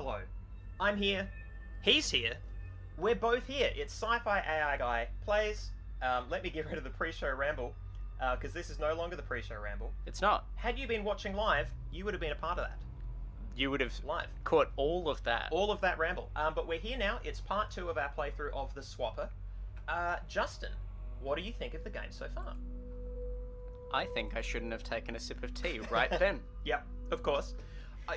hello. I'm here. He's here. We're both here. It's SciFiAIguy plays. Let me get rid of the pre-show ramble, because this is no longer the pre-show ramble. It's not. Had you been watching live, you would have been a part of that. You would have live caught all of that. All of that ramble. But we're here now. It's part 2 of our playthrough of the Swapper. Justin, what do you think of the game so far? I think I shouldn't have taken a sip of tea right then. Yep, of course.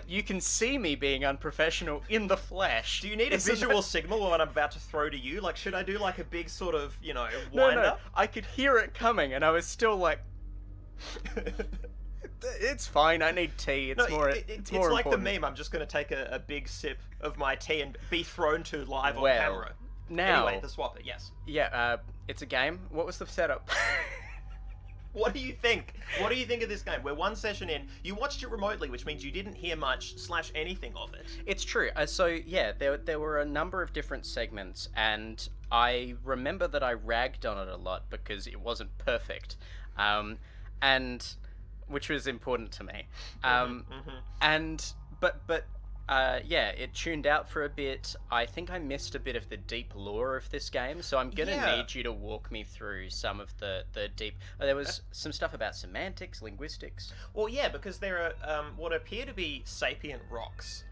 You can see me being unprofessional in the flesh. Do you need a visual signal when I'm about to throw to you? Like, should I do like a big sort of, wind No. up? I could hear it coming and I was still like... It's fine, I need tea. It's more it's more like important. the meme. I'm just going to take a big sip of my tea and be thrown to live on Well, camera. Now... Anyway, the Swapper, yes. Yeah, it's a game. What was the setup? What do you think? What do you think of this game? We're one session in. You watched it remotely, which means you didn't hear much / anything of it. It's true. So yeah, there were a number of different segments, and I remember that I ragged on it a lot because it wasn't perfect, and which was important to me. And but yeah, it tuned out for a bit. I think I missed a bit of the deep lore of this game, so I'm gonna need you to walk me through some of the deep... there was some stuff about semantics, linguistics. Well, yeah, because there are what appear to be sapient rocks.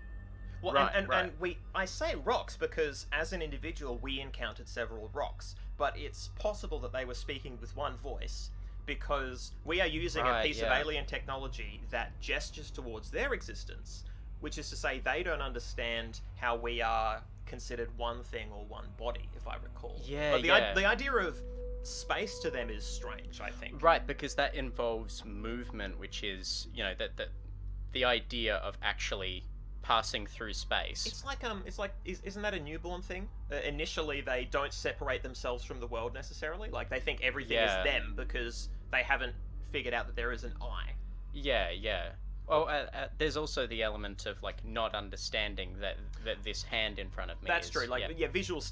Well, Right, and right. I say rocks because as an individual we encountered several rocks, but it's possible that they were speaking with one voice because we are using a piece of alien technology that gestures towards their existence. Which is to say, they don't understand how we are considered one thing or one body, if I recall. Yeah, but the idea of space to them is strange, I think. Right, because that involves movement, which is, the idea of actually passing through space. Isn't that a newborn thing? Initially, they don't separate themselves from the world necessarily. Like, they think everything is them because they haven't figured out that there is an I. Yeah. Well, there's also the element of not understanding that this hand in front of me. That's true. Visual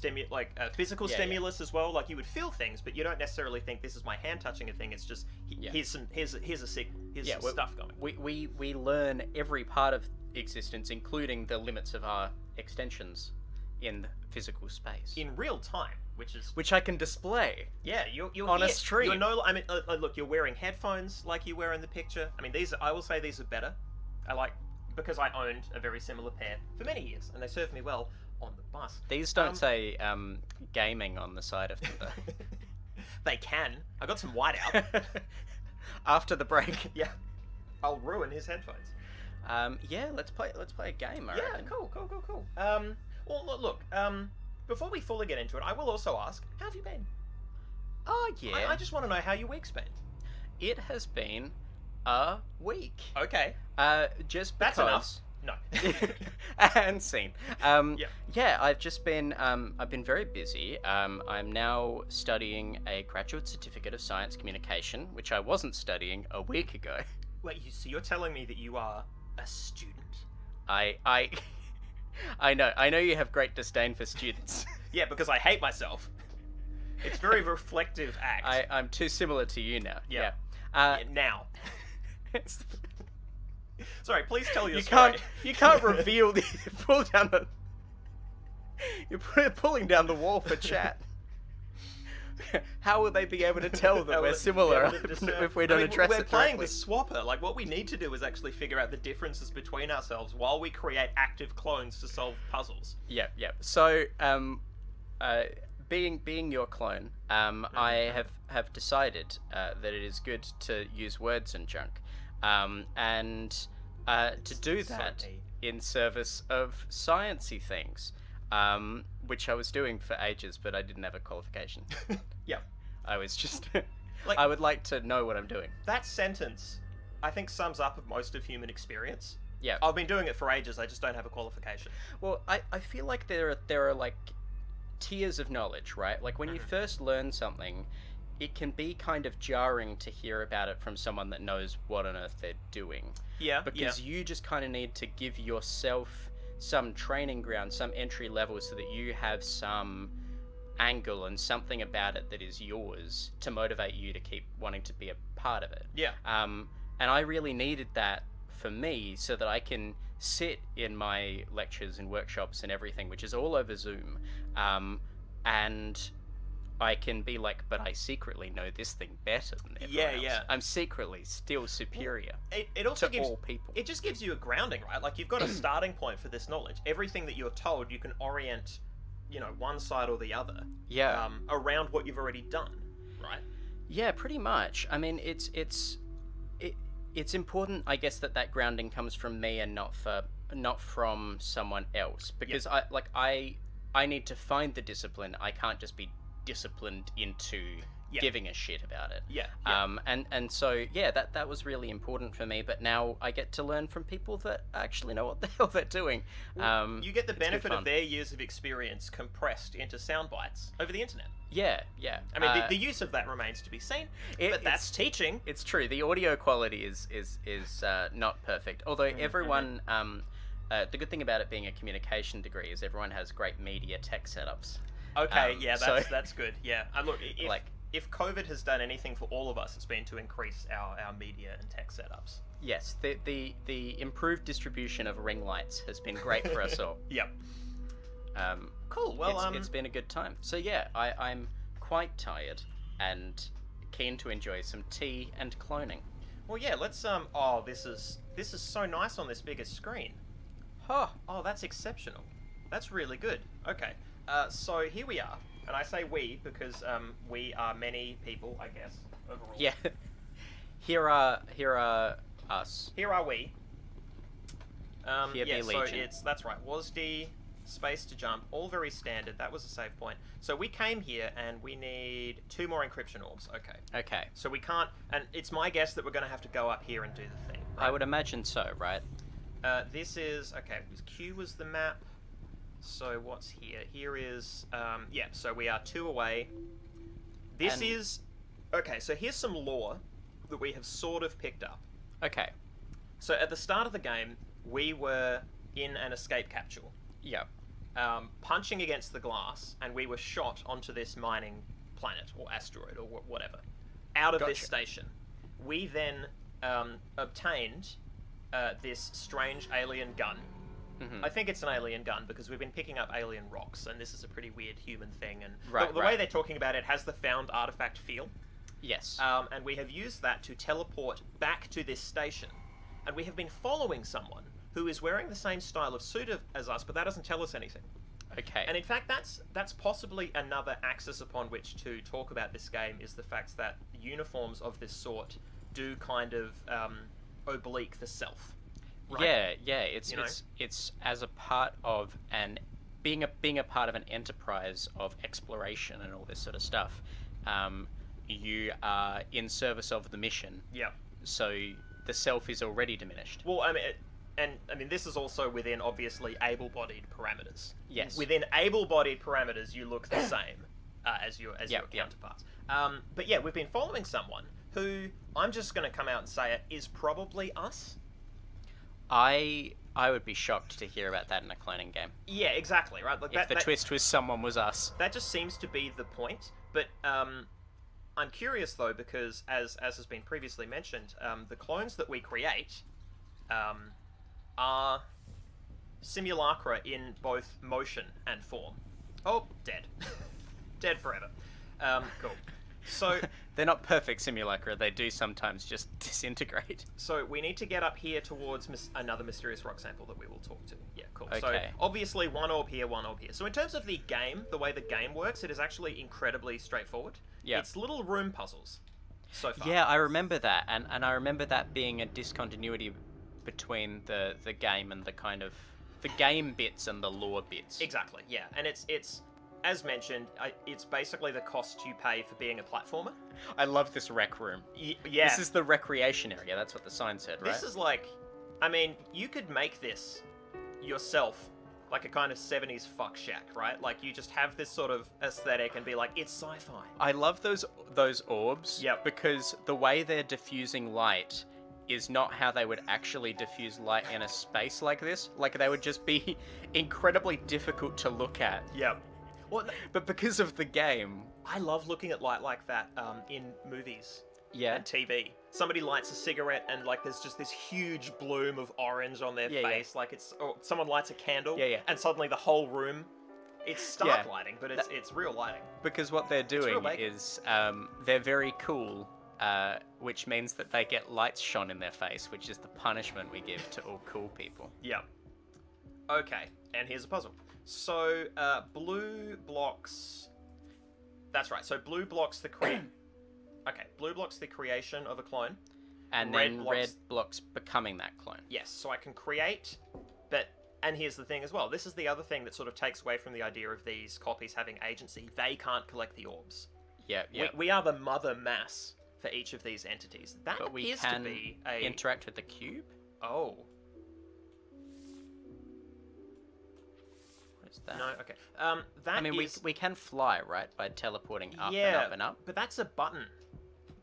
physical stimulus as well. Like you would feel things, but you don't necessarily think this is my hand touching a thing. It's just here's a signal. Here's some stuff going. We learn every part of existence, including the limits of our extensions in physical space in real time, which I can display. Yeah, you're on here. a stream. Look, you're wearing headphones like you were in the picture. I mean, I will say these are better. Because I owned a very similar pair for many years, and they served me well on the bus. These don't say gaming on the side of them, though. They can. I got some whiteout. After the break. Yeah. I'll ruin his headphones. Yeah, let's play a game, I reckon. Cool. Well, look, before we fully get into it, I will also ask, how have you been? Oh, yeah. I just want to know how your week's been. It has been a week. Okay. Just because... That's enough. No. And scene. Yeah, I've just been, I've been very busy. I'm now studying a graduate certificate of science communication, which I wasn't studying a week ago. Wait, so you're telling me that you are a student? I know you have great disdain for students. Yeah, because I hate myself. It's a very reflective act. I'm too similar to you now. Yeah. Now. Sorry, please tell your story. story. You can't reveal the... You're pulling down the wall for chat. How will they be able to tell that we're similar if we don't address it directly? We're playing the Swapper. Like, what we need to do is actually figure out the differences between ourselves while we create active clones to solve puzzles. Yeah. So, being your clone, I have decided that it is good to use words and junk, and to do that in service of sciencey things. Which I was doing for ages, but I didn't have a qualification. Yeah. I was just... I would like to know what I'm doing. That sentence, I think, sums up most of human experience. Yeah. I've been doing it for ages, I just don't have a qualification. Well, I feel like there are tiers of knowledge, right? Like, when you first learn something, it can be kind of jarring to hear about it from someone that knows what on earth they're doing. Yeah, Because you just kind of need to give yourself some training ground, some entry level, so that you have some angle and something about it that is yours to motivate you to keep wanting to be a part of it. Yeah. And I really needed that for me so that I can sit in my lectures and workshops and everything, which is all over Zoom, and I can be like, but I secretly know this thing better than everyone else. Yeah. I'm secretly still superior it also to gives, all people. It just gives you a grounding, right? Like, you've got a starting point for this knowledge. Everything that you're told, you can orient, one side or the other. Yeah. Around what you've already done, right? Yeah, pretty much. I mean, it's important, I guess, that grounding comes from me and not from someone else, because I need to find the discipline. I can't just be disciplined into giving a shit about it. And so that was really important for me, but now I get to learn from people that actually know what the hell they're doing. You get the benefit of their years of experience compressed into sound bites over the internet. Yeah. I mean, the use of that remains to be seen, but that's teaching. It's true. The audio quality is not perfect, although everyone the good thing about it being a communication degree is everyone has great media tech setups. Okay, that's good. Yeah, look, if COVID has done anything for all of us, it's been to increase our media and tech setups. Yes, the improved distribution of ring lights has been great for us all. Yep. Cool. Well, it's been a good time. So yeah, I'm quite tired and keen to enjoy some tea and cloning. Well, yeah. Let's Oh, this is so nice on this bigger screen. Huh. Oh, that's exceptional. That's really good. Okay. So here we are, and I say we because we are many people, I guess, overall. Yeah. Here are us. Here are we. Here be Legion. So that's right. WASD, space to jump, all very standard. That was a save point. So we came here, and we need 2 more encryption orbs. Okay. So we can't, and it's my guess that we're going to have to go up here and do the thing. Right? I would imagine so, right? This is okay. Q was the map. So what's here? Here is, so we are 2 away. This is, okay, so here's some lore that we have sort of picked up. Okay. So at the start of the game, we were in an escape capsule. Yeah. Punching against the glass, and we were shot onto this mining planet, or asteroid, or whatever, out of this station. We then obtained this strange alien gun. Mm-hmm. I think it's an alien gun because we've been picking up alien rocks, and this is a pretty weird human thing. And the way they're talking about it has the found artifact feel. Yes. And we have used that to teleport back to this station. And we have been following someone who is wearing the same style of suit as us, but that doesn't tell us anything. Okay. And in fact, that's possibly another axis upon which to talk about this game, is the fact that uniforms of this sort do kind of oblique the self. Right? Yeah. It's as a part of being a part of an enterprise of exploration and all this sort of stuff. You are in service of the mission. Yeah. So the self is already diminished. Well, I mean, this is also within obviously able-bodied parameters. Yes. Within able-bodied parameters, you look the same as your counterparts. But yeah, we've been following someone who, I'm just going to come out and say it, is probably us. I would be shocked to hear about that in a cloning game. Yeah, exactly, right? Like if the twist was someone was us. That just seems to be the point. But I'm curious, though, because as has been previously mentioned, the clones that we create are simulacra in both motion and form. Oh, dead. Dead forever. Cool. So they're not perfect simulacra. They do sometimes just disintegrate. So we need to get up here towards another mysterious rock sample that we will talk to. Yeah, cool. Okay. So obviously 1 orb here, 1 orb here. So in terms of the game, the way the game works, it is actually incredibly straightforward. Yeah. It's little room puzzles so far. Yeah, I remember that. And I remember that being a discontinuity between the game and the kind of the game bits and the lore bits. Exactly, yeah. And it's as mentioned, it's basically the cost you pay for being a platformer. I love this rec room. Yeah. This is the recreation area. That's what the sign said, right? This is like, I mean, you could make this yourself, like a kind of 70s fuck shack, right? Like, you just have this sort of aesthetic and be like, it's sci-fi. I love those orbs. Yep. Because the way they're diffusing light is not how they would actually diffuse light in a space like this. Like, they would just be incredibly difficult to look at. Yep. Well, but because of the game, I love looking at light like that in movies and TV. somebody lights a cigarette and like there's just this huge bloom of orange on their face, like it's, or someone lights a candle, and suddenly the whole room, it's stark lighting, but it's real lighting. Because what they're doing is they're very cool, which means that they get lights shone in their face, which is the punishment we give to all cool people. Yeah. Okay, and here's a puzzle. So blue blocks. That's right. So blue blocks the blue blocks the creation of a clone. And then red blocks becoming that clone. Yes, so I can create, and here's the thing as well. This is the other thing that sort of takes away from the idea of these copies having agency. They can't collect the orbs. Yeah. We are the mother mass for each of these entities. That but we appears can to be interact with the cube? Oh. What is that? No, okay. We can fly, right? By teleporting up and up and up? But that's a button.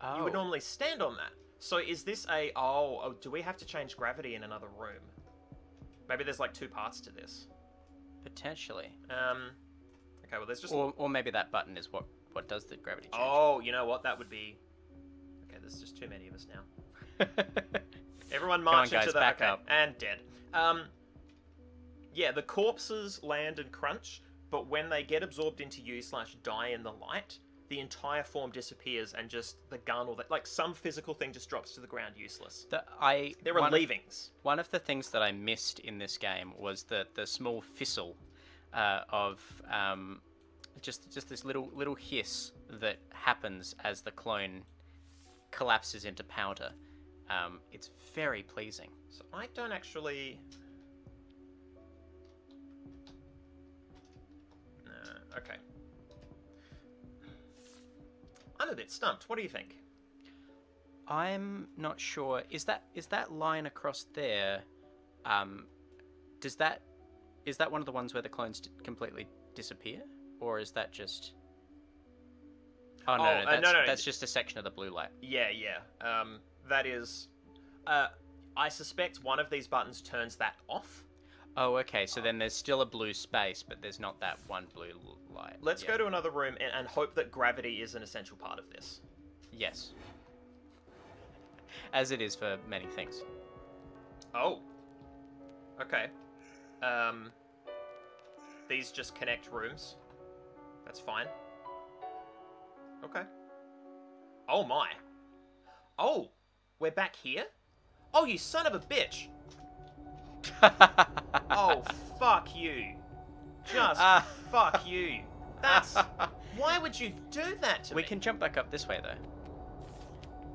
Oh. You would normally stand on that. So is this do we have to change gravity in another room? Maybe there's like two parts to this. Potentially. Okay, well there's just... Or maybe that button is what does the gravity change. Oh, you know what? That would be... Okay, there's just too many of us now. Everyone march into the... back up. And dead. Yeah, the corpses land and crunch, but when they get absorbed into you/die in the light, the entire form disappears and just the gun or like some physical thing just drops to the ground useless. There are leavings. One of the things that I missed in this game was the small fizzle of just this little hiss that happens as the clone collapses into powder. It's very pleasing. So I don't actually... Okay. I'm a bit stumped. What do you think? I'm not sure. Is that line across there? Is that one of the ones where the clones completely disappear, or is that just? Oh no, that's just a section of the blue light. Yeah. That is. I suspect one of these buttons turns that off. Oh, okay. So then there's still a blue space, but there's not that one blue light. Let's go to another room and hope that gravity is an essential part of this. Yes. As it is for many things. Oh. Okay. These just connect rooms. That's fine. Okay. Oh my. Oh, we're back here? Oh, you son of a bitch. Oh, fuck you. Just fuck you. That's... Why would you do that to me? We can jump back up this way, though.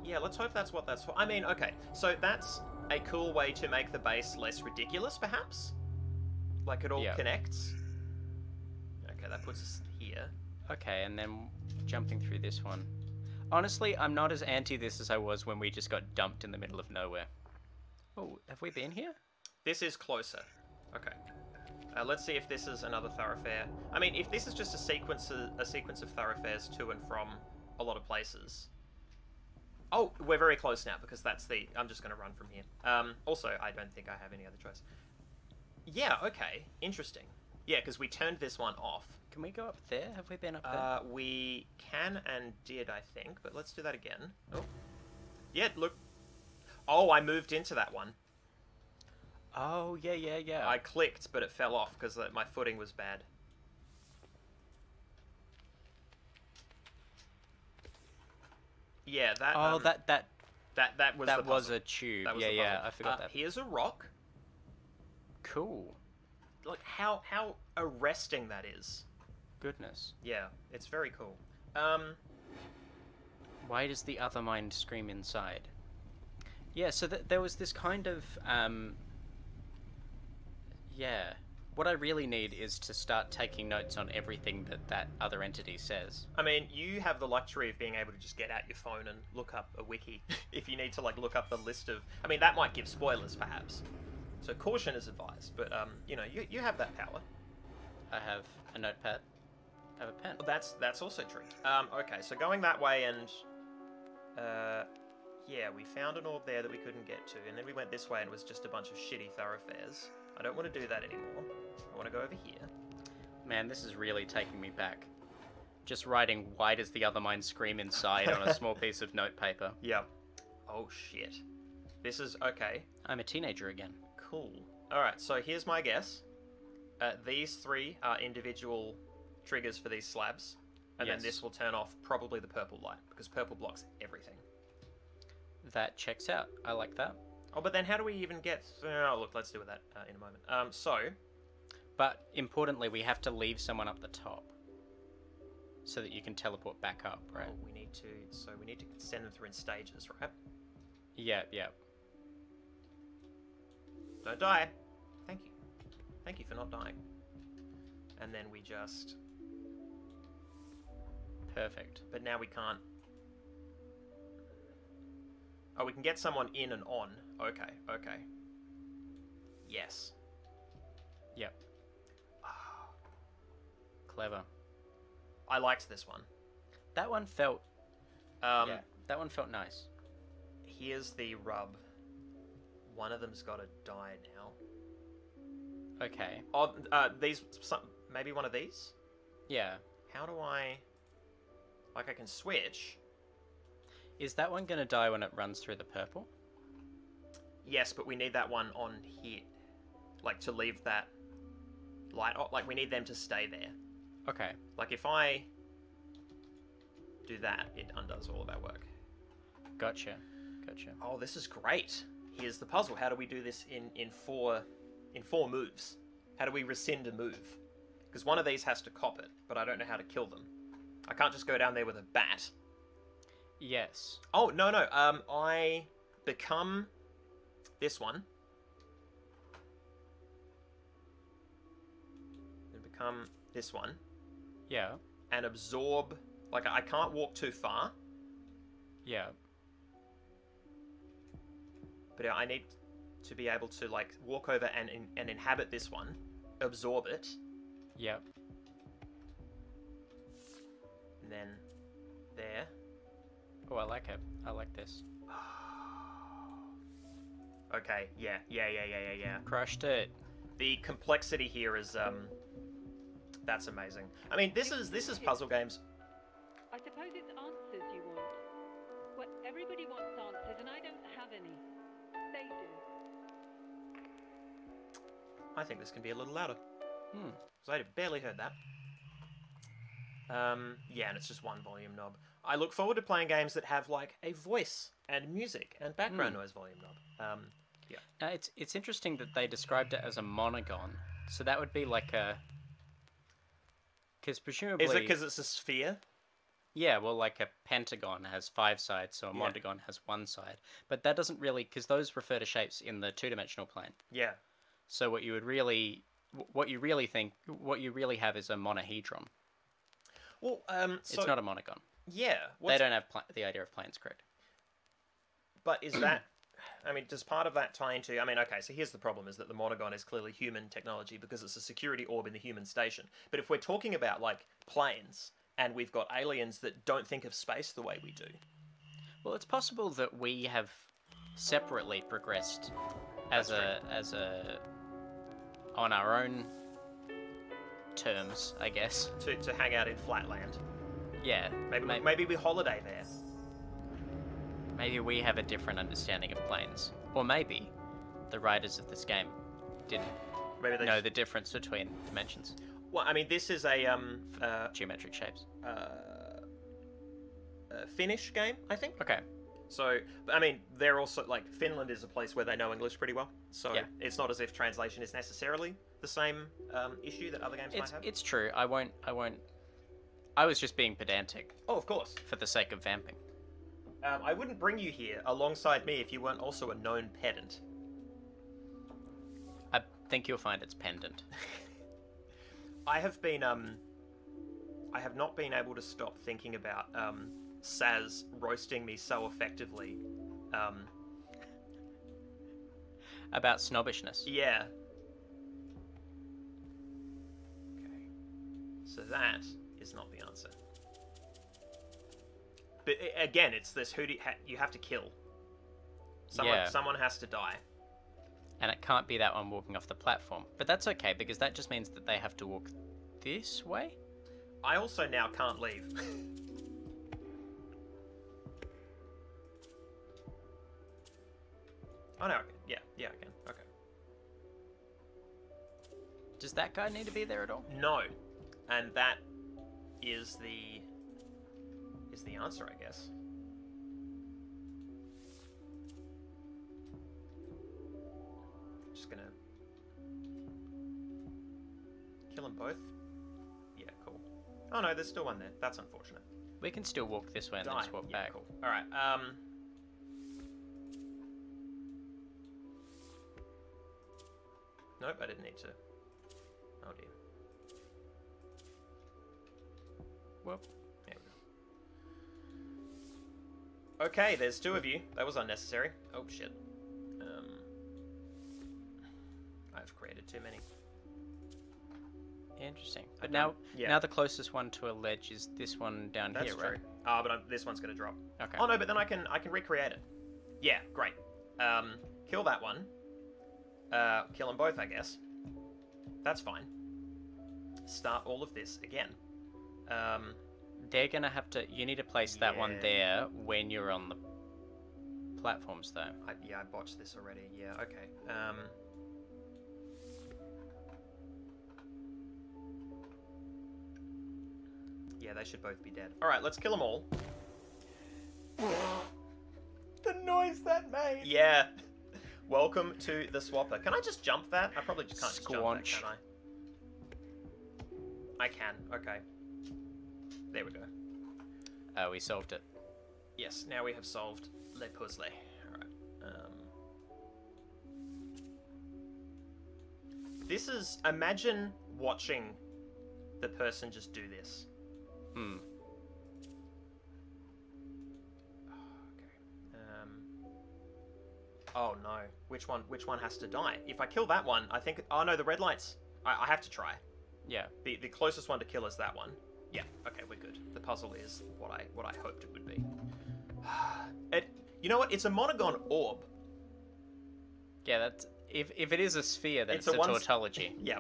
Yeah, let's hope that's what that's for. I mean, okay, so that's a cool way to make the base less ridiculous, perhaps? Like it all connects? Okay, that puts us here. Okay, and then jumping through this one. Honestly, I'm not as anti this as I was when we just got dumped in the middle of nowhere. Oh, have we been here? This is closer. Okay. Let's see if this is another thoroughfare. I mean, if this is just a sequence of thoroughfares to and from a lot of places. Oh, we're very close now because that's the... I'm just going to run from here. Also, I don't think I have any other choice. Yeah, okay. Interesting. Yeah, because we turned this one off. Can we go up there? Have we been up there? We can and did, I think, but let's do that again. Oh. Yeah, look. Oh, I moved into that one. Oh, yeah. I clicked, but it fell off because my footing was bad. Yeah, that... Oh, that was a tube. Yeah, I forgot that. Here's a rock. Cool. Like, how arresting that is. Goodness. Yeah, it's very cool. Why does the other mind scream inside? Yeah, so there was this kind of... Yeah. What I really need is to start taking notes on everything that other entity says. I mean, you have the luxury of being able to just get out your phone and look up a wiki if you need to, like, look up the list of... I mean, that might give spoilers, perhaps. So caution is advised, but, you know, you have that power. I have a notepad. I have a pen. Well, that's also true. Okay, so going that way and... yeah, we found an orb there that we couldn't get to, and then we went this way and it was just a bunch of shitty thoroughfares. I don't want to do that anymore. I want to go over here. Man, this is really taking me back. Just writing, why does the other mind scream inside on a small piece of notepaper. Yeah. Oh, shit. This is... Okay. I'm a teenager again. Cool. Alright, so here's my guess. These 3 are individual triggers for these slabs. And then this will turn off probably the purple light, because purple blocks everything. That checks out. I like that. Oh, but then how do we even get... Oh, look, let's do that in a moment. But, importantly, we have to leave someone up the top. So that you can teleport back up, right? Oh, we need to... So we need to send them through in stages, right? Yeah. Don't die. Thank you. Thank you for not dying. And then we just... Perfect. But now we can't... Oh, we can get someone in and on. Okay. Yes. Yep. Clever. I liked this one. That one felt... that one felt nice. Here's the rub. One of them's got to die now. Okay. Oh, maybe one of these? Yeah. How do I... Like, I can switch. Is that one going to die when it runs through the purple? Yes, but we need that one on here. Like, to leave that light on. Like, we need them to stay there. Okay. Like, if I do that, it undoes all of our work. Gotcha. Oh, this is great. Here's the puzzle. How do we do this in four moves? How do we rescind a move? Because one of these has to cop it, but I don't know how to kill them. I can't just go down there with a bat. Yes. Oh, no. I become this one. And become this one. Yeah. And absorb... Like, I can't walk too far. Yeah. But I need to be able to, like, walk over and inhabit this one. Absorb it. Yep. And then there. Oh, I like it. I like this. Okay, yeah. Crushed it. The complexity here is, that's amazing. I mean, this is puzzle games. I suppose it's answers you want. Well, everybody wants answers, and I don't have any. They do. I think this can be a little louder. Because I barely heard that. Yeah, and it's just one volume knob. I look forward to playing games that have, like, a voice and music and background noise volume knob. Yeah. Now, it's interesting that they described it as a monogon. So that would be like a... Because presumably... Is it because it's a sphere? Yeah, well, like a pentagon has 5 sides, so a monogon has 1 side. But that doesn't really... Because those refer to shapes in the 2-dimensional plane. Yeah. So what you really have is a monohedron. Well, it's not a monogon. Yeah. They don't have the idea of planes, correct? But is that... I mean, does part of that tie into... I mean, okay, so here's the problem, is that the monogon is clearly human technology because it's a security orb in the human station. But if we're talking about, like, planes, and we've got aliens that don't think of space the way we do... Well, it's possible that we have separately progressed as on our own terms, I guess. To hang out in flatland. Yeah. Maybe we holiday there. Maybe we have a different understanding of planes. Or maybe the writers of this game didn't know the difference between dimensions. Well, I mean, this is a... geometric shapes. Finnish game, I think. Okay. So, I mean, they're also, like, Finland is a place where they know English pretty well. So it's not as if translation is necessarily the same issue that other games might have. It's true. I won't... I was just being pedantic. Oh, of course. For the sake of vamping. I wouldn't bring you here alongside me if you weren't also a known pedant. I think you'll find it's pendant. I have not been able to stop thinking about Saz roasting me so effectively. About snobbishness. Yeah. Okay. So that is not the answer. But again, it's this you have to kill. Someone has to die. And it can't be that one walking off the platform. But that's okay, because that just means that they have to walk this way? I also now can't leave. Oh no, yeah, I can. Okay. Does that guy need to be there at all? No, and that is the answer, I guess. Just gonna kill them both. Yeah, cool. Oh no, there's still one there. That's unfortunate. We can still walk this way and then swap back. Cool. All right. Nope, I didn't need to. Oh dear. Well, there we go. Okay, there's two of you. That was unnecessary. Oh shit. I've created too many. Interesting. But now the closest one to a ledge is this one down here, true. right? Ah, but this one's gonna drop. Okay. Oh no, but then I can recreate it. Yeah, great. Kill that one. Kill them both, I guess. That's fine. Start all of this again. They're gonna have to. You need to place that one there when you're on the platforms, though. I botched this already. Yeah. Okay. Yeah, they should both be dead. All right, let's kill them all. The noise that made. Yeah. Welcome to the swapper. Can I just jump that? I probably just can't just jump that, can I? I can. Okay. There we go. We solved it. Yes, now we have solved le puzzle. Alright. This is... Imagine watching the person just do this. Oh no. Which one has to die? If I kill that one, I think... Oh no, the red lights. I have to try. Yeah. The closest one to kill is that one. Yeah, okay, we're good. The puzzle is what I hoped it would be. You know what? It's a monogon orb. Yeah, that's... If it is a sphere, then it's a tautology. Yeah.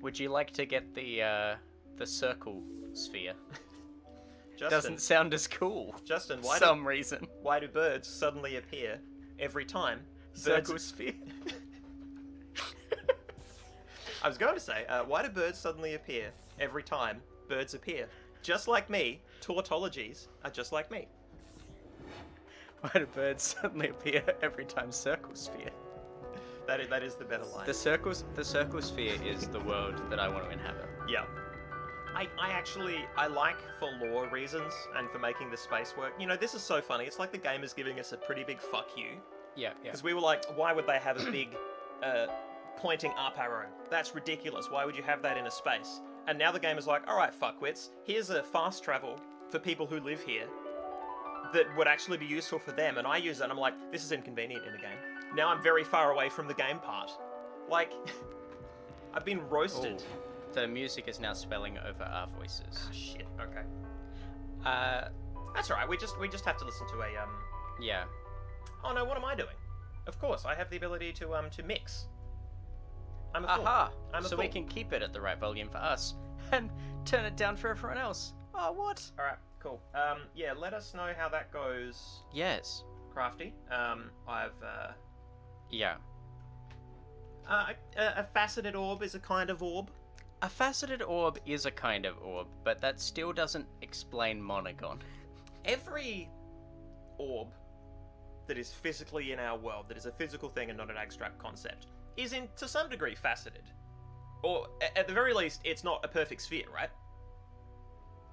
Would you like to get the circle sphere? Justin, doesn't sound as cool. Justin, why do birds suddenly appear every time? Circle sphere. I was going to say, why do birds suddenly appear every time birds appear? Just like me, tautologies are just like me. Why do birds suddenly appear every time circle sphere? That is the better line. The circle sphere is the world that I want to inhabit. Yeah. I like, for lore reasons and for making the space work. You know, this is so funny. It's like the game is giving us a pretty big fuck you. Yeah. Because we were like, why would they have a big pointing up arrow? That's ridiculous. Why would you have that in a space? And now the game is like, all right, fuckwits, here's a fast travel for people who live here that would actually be useful for them. And I use it and I'm like, this is inconvenient in the game. Now I'm very far away from the game part. Like, I've been roasted. Ooh. The music is now spelling over our voices. Oh, shit. Okay. That's all right. We just have to listen to a Yeah. Oh no! What am I doing? Of course, I have the ability to mix. I'm a fool. Aha! I'm a so fool. we can keep it at the right volume for us and turn it down for everyone else. Oh, what? All right. Cool. Yeah. Let us know how that goes. Yes. Crafty. Yeah. A faceted orb is a kind of orb. A faceted orb is a kind of orb, but that still doesn't explain monogon. Every orb that is physically in our world, that is a physical thing and not an abstract concept, is to some degree faceted. Or, at the very least, it's not a perfect sphere, right?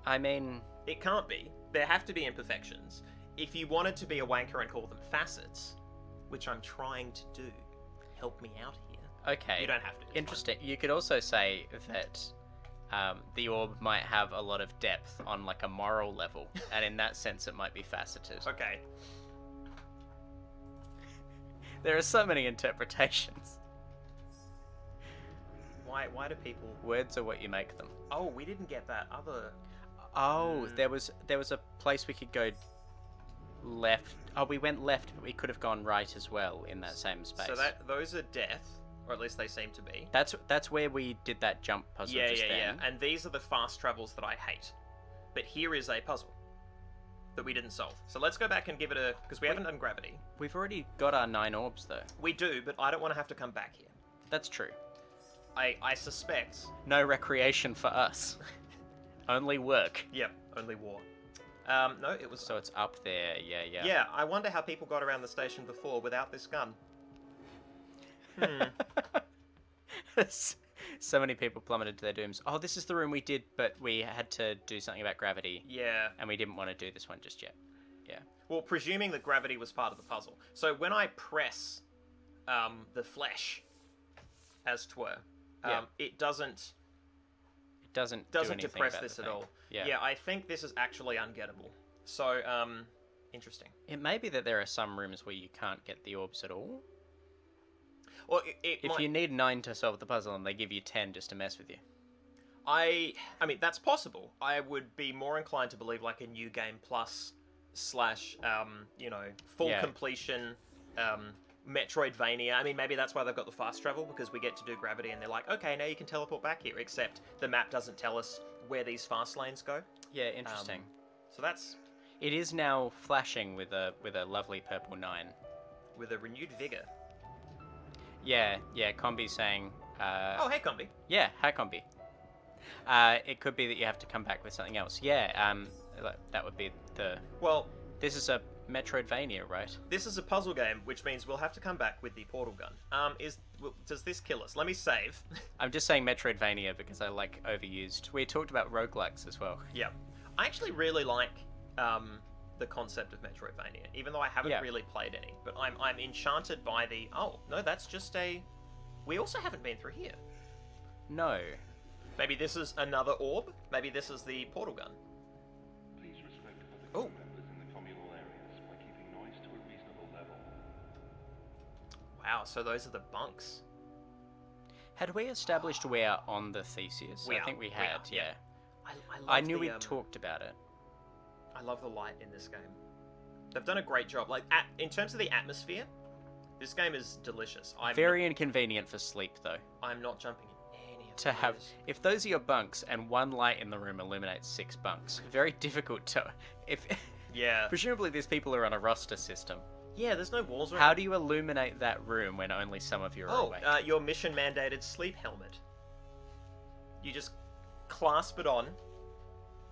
I mean... It can't be. There have to be imperfections. If you wanted to be a wanker and call them facets, which I'm trying to do, help me out here. Okay. You don't have to. Interesting. You could also say that the orb might have a lot of depth on like a moral level, and in that sense it might be faceted. Okay. There are so many interpretations. Why do people... Words are what you make them. Oh, we didn't get that other... Oh, there was a place we could go left. Oh, we went left, but we could have gone right as well in that same space. So those are death. Or at least they seem to be. That's where we did that jump puzzle just then. Yeah. And these are the fast travels that I hate. But here is a puzzle. that we didn't solve. So let's go back and give it a... Because we haven't done gravity. We've already got our 9 orbs, though. We do, but I don't want to have to come back here. That's true. I suspect... No recreation for us. Only work. Yep, only war. No, it was... So it's up there, yeah. Yeah, I wonder how people got around the station before without this gun. So many people plummeted to their dooms. Oh, this is the room we did, but we had to do something about gravity. Yeah. And we didn't want to do this one just yet. Yeah. Well, presuming that gravity was part of the puzzle. So when I press the flesh, as 'twere, it doesn't depress this at all. Yeah, I think this is actually ungettable. So, interesting. It may be that there are some rooms where you can't get the orbs at all. Well, if you need 9 to solve the puzzle and they give you 10 just to mess with you. I mean, that's possible. I would be more inclined to believe like a new game plus / full completion, Metroidvania. I mean, maybe that's why they've got the fast travel, because we get to do gravity and they're like, okay, now you can teleport back here, except the map doesn't tell us where these fast lanes go. Yeah, interesting. So that's... It is now flashing with a lovely purple 9. With a renewed vigor. Yeah, Combi's saying... oh, hey, Combi. Yeah, hi, Combi. It could be that you have to come back with something else. Yeah, that would be the... Well... This is a Metroidvania, right? This is a puzzle game, which means we'll have to come back with the portal gun. Does this kill us? Let me save. I'm just saying Metroidvania because I like overused. We talked about roguelikes as well. Yeah. I actually really like the concept of Metroidvania, even though I haven't really played any. But I'm enchanted by the... Oh, no, that's just a... We also haven't been through here. No. Maybe this is another orb? Maybe this is the portal gun. Please respect Oh. members in the communal areas by keeping noise to a reasonable level. Wow, so those are the bunks. Had we established we are on the Theseus? I think we had, yeah. I knew we talked about it. I love the light in this game. They've done a great job. Like, in terms of the atmosphere, this game is delicious. Very inconvenient for sleep, though. I'm not jumping in any of to have... If those are your bunks and one light in the room illuminates 6 bunks, very difficult to... Yeah. Presumably these people are on a roster system. Yeah, there's no walls. How do you illuminate that room when only some of you are awake? Your mission-mandated sleep helmet. You just clasp it on.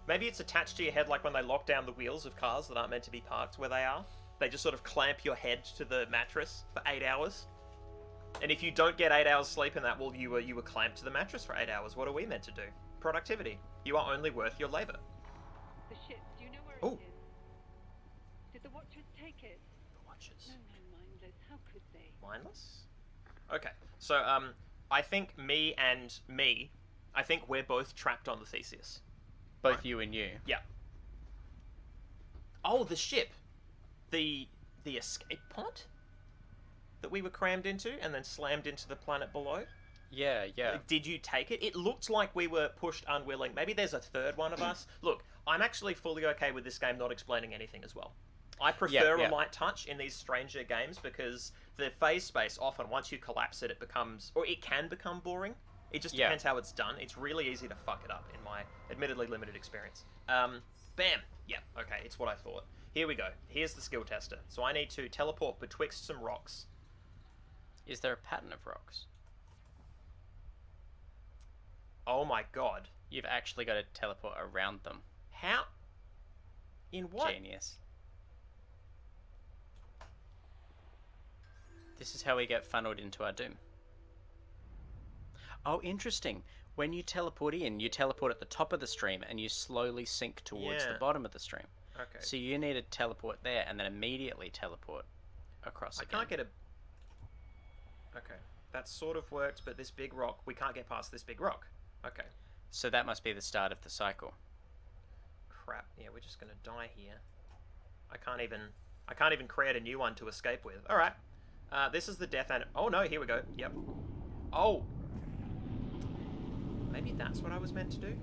Maybe it's attached to your head like when they lock down the wheels of cars that aren't meant to be parked where they are. They just sort of clamp your head to the mattress for 8 hours. And if you don't get 8 hours sleep in that, well, you were clamped to the mattress for 8 hours. What are we meant to do? Productivity. You are only worth your labor. The ship, do you know where Oh. it is? Did the Watchers take it? The Watchers. No, mindless. How could they? Mindless? Okay. So, I think I think we're both trapped on the Theseus. Both right. you and you. Yeah. Oh, the ship. The escape pod? That we were crammed into and then slammed into the planet below? Yeah. Did you take it? It looked like we were pushed unwilling. Maybe there's a third one of us. Look, I'm actually fully okay with this game not explaining anything as well. I prefer a light touch in these stranger games because the phase space often, once you collapse it, it becomes... Or it can become boring. It just depends how it's done. It's really easy to fuck it up in my admittedly limited experience. Bam. Yeah, okay, it's what I thought. Here we go. Here's the skill tester. So I need to teleport betwixt some rocks. Is there a pattern of rocks? Oh my god. You've actually got to teleport around them. How? In what? Genius. This is how we get funneled into our doom. Oh, interesting. When you teleport in, you teleport at the top of the stream and you slowly sink towards the bottom of the stream. Okay. So you need to teleport there and then immediately teleport across again. I can't get a... Okay. That sort of worked, but this big rock, we can't get past this big rock. Okay. So that must be the start of the cycle. Crap. Yeah, we're just gonna die here. I can't even create a new one to escape with. Alright. This is the death and... Oh no, here we go. Yep. Oh! Maybe that's what I was meant to do?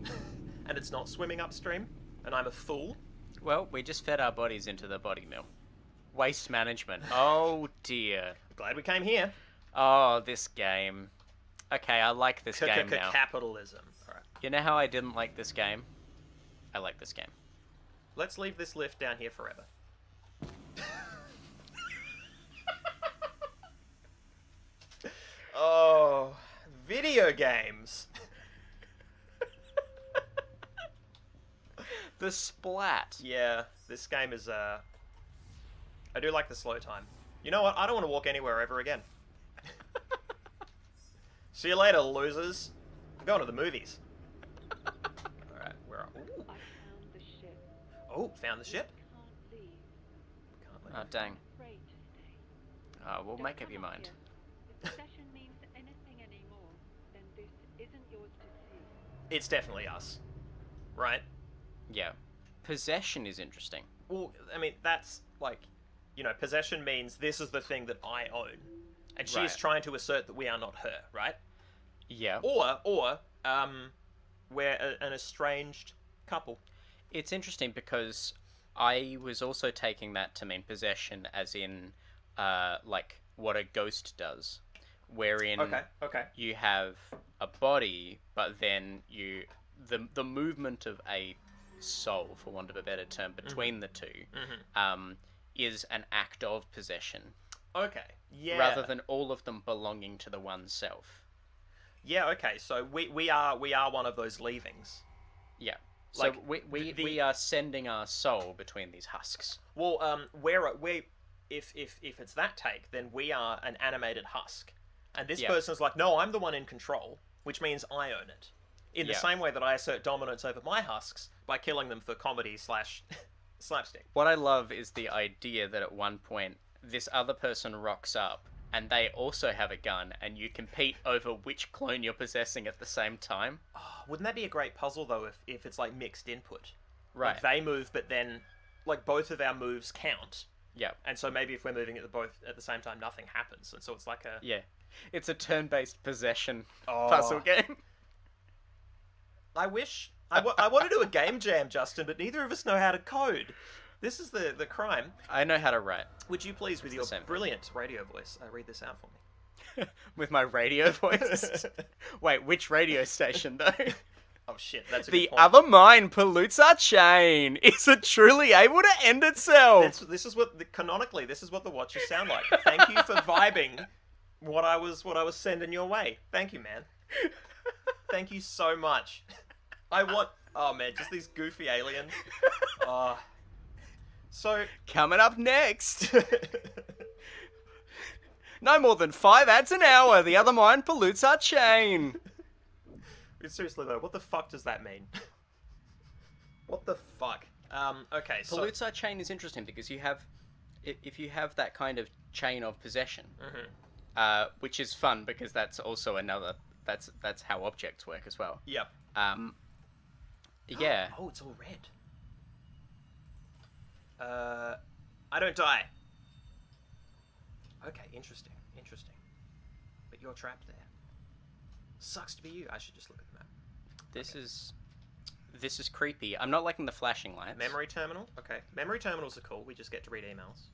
And it's not swimming upstream? And I'm a fool? Well, we just fed our bodies into the body mill. Waste management. Oh dear. Glad we came here. Oh, this game. Okay, I like this game now. Capitalism. Alright. You know how I didn't like this game? I like this game. Let's leave this lift down here forever. Oh, video games. The splat. Yeah, this game is, I do like the slow time. You know what? I don't want to walk anywhere ever again. See you later, losers. I'm going to the movies. Alright, where are... Ooh. I found the ship. Oh, found the ship? Can't leave. Can't leave. Oh, dang. Afraid to stay. Oh, we'll Don't make up come your up mind. here. If possession means anything anymore, then this isn't yours to see. It's definitely us. Right? Yeah. Possession is interesting. Well, I mean, that's, like, you know, possession means this is the thing that I own. And she is Right. trying to assert that we are not her, right? Yeah. Or, we're an estranged couple. It's interesting because I was also taking that to mean possession as in, like, what a ghost does. Wherein Okay. you have a body, but then the movement of a soul, for want of a better term, between the two, is an act of possession. Okay. Yeah. Rather than all of them belonging to the one self. Yeah, okay. So we are one of those leavings. Yeah. So Like, we are sending our soul between these husks. Well, if it's that take, then we are an animated husk. And this Yeah. person's like, no, I'm the one in control, which means I own it. In the Yeah. same way that I assert dominance over my husks by killing them for comedy / slapstick. What I love is the idea that at one point this other person rocks up and they also have a gun and you compete over which clone you're possessing at the same time. Oh, wouldn't that be a great puzzle, though, if it's like mixed input? Right. Like they move, but then like both of our moves count. Yeah. And so maybe if we're moving at both at the same time, nothing happens. And so it's like a... Yeah. It's a turn-based possession Oh. puzzle game. I wish... I want to do a game jam, Justin, but neither of us know how to code. This is the crime. I know how to write. Would you please, with It's your the same thing. brilliant radio voice, read this out for me? With my radio voice. Wait, which radio station though? Oh shit, that's a The good point. other mind pollutes our chain. Is it truly able to end itself? This is what canonically this is what the watches sound like. Thank you for vibing what I was sending your way. Thank you, man. Thank you so much. I want just these goofy aliens. So Coming up next. No more than 5 ads an hour. The other mind pollutes our chain. seriously though, what the fuck does that mean? What the fuck? Okay, so Pollutes our chain is interesting because if you have that kind of chain of possession, which is fun because that's also that's how objects work as well. yep. Yeah. Oh, it's all red. I don't die. Okay, interesting. But you're trapped there. Sucks to be you. I should just look at the map. This is creepy. I'm not liking the flashing lights. Memory terminal. Okay, memory terminals are cool. We just get to read emails.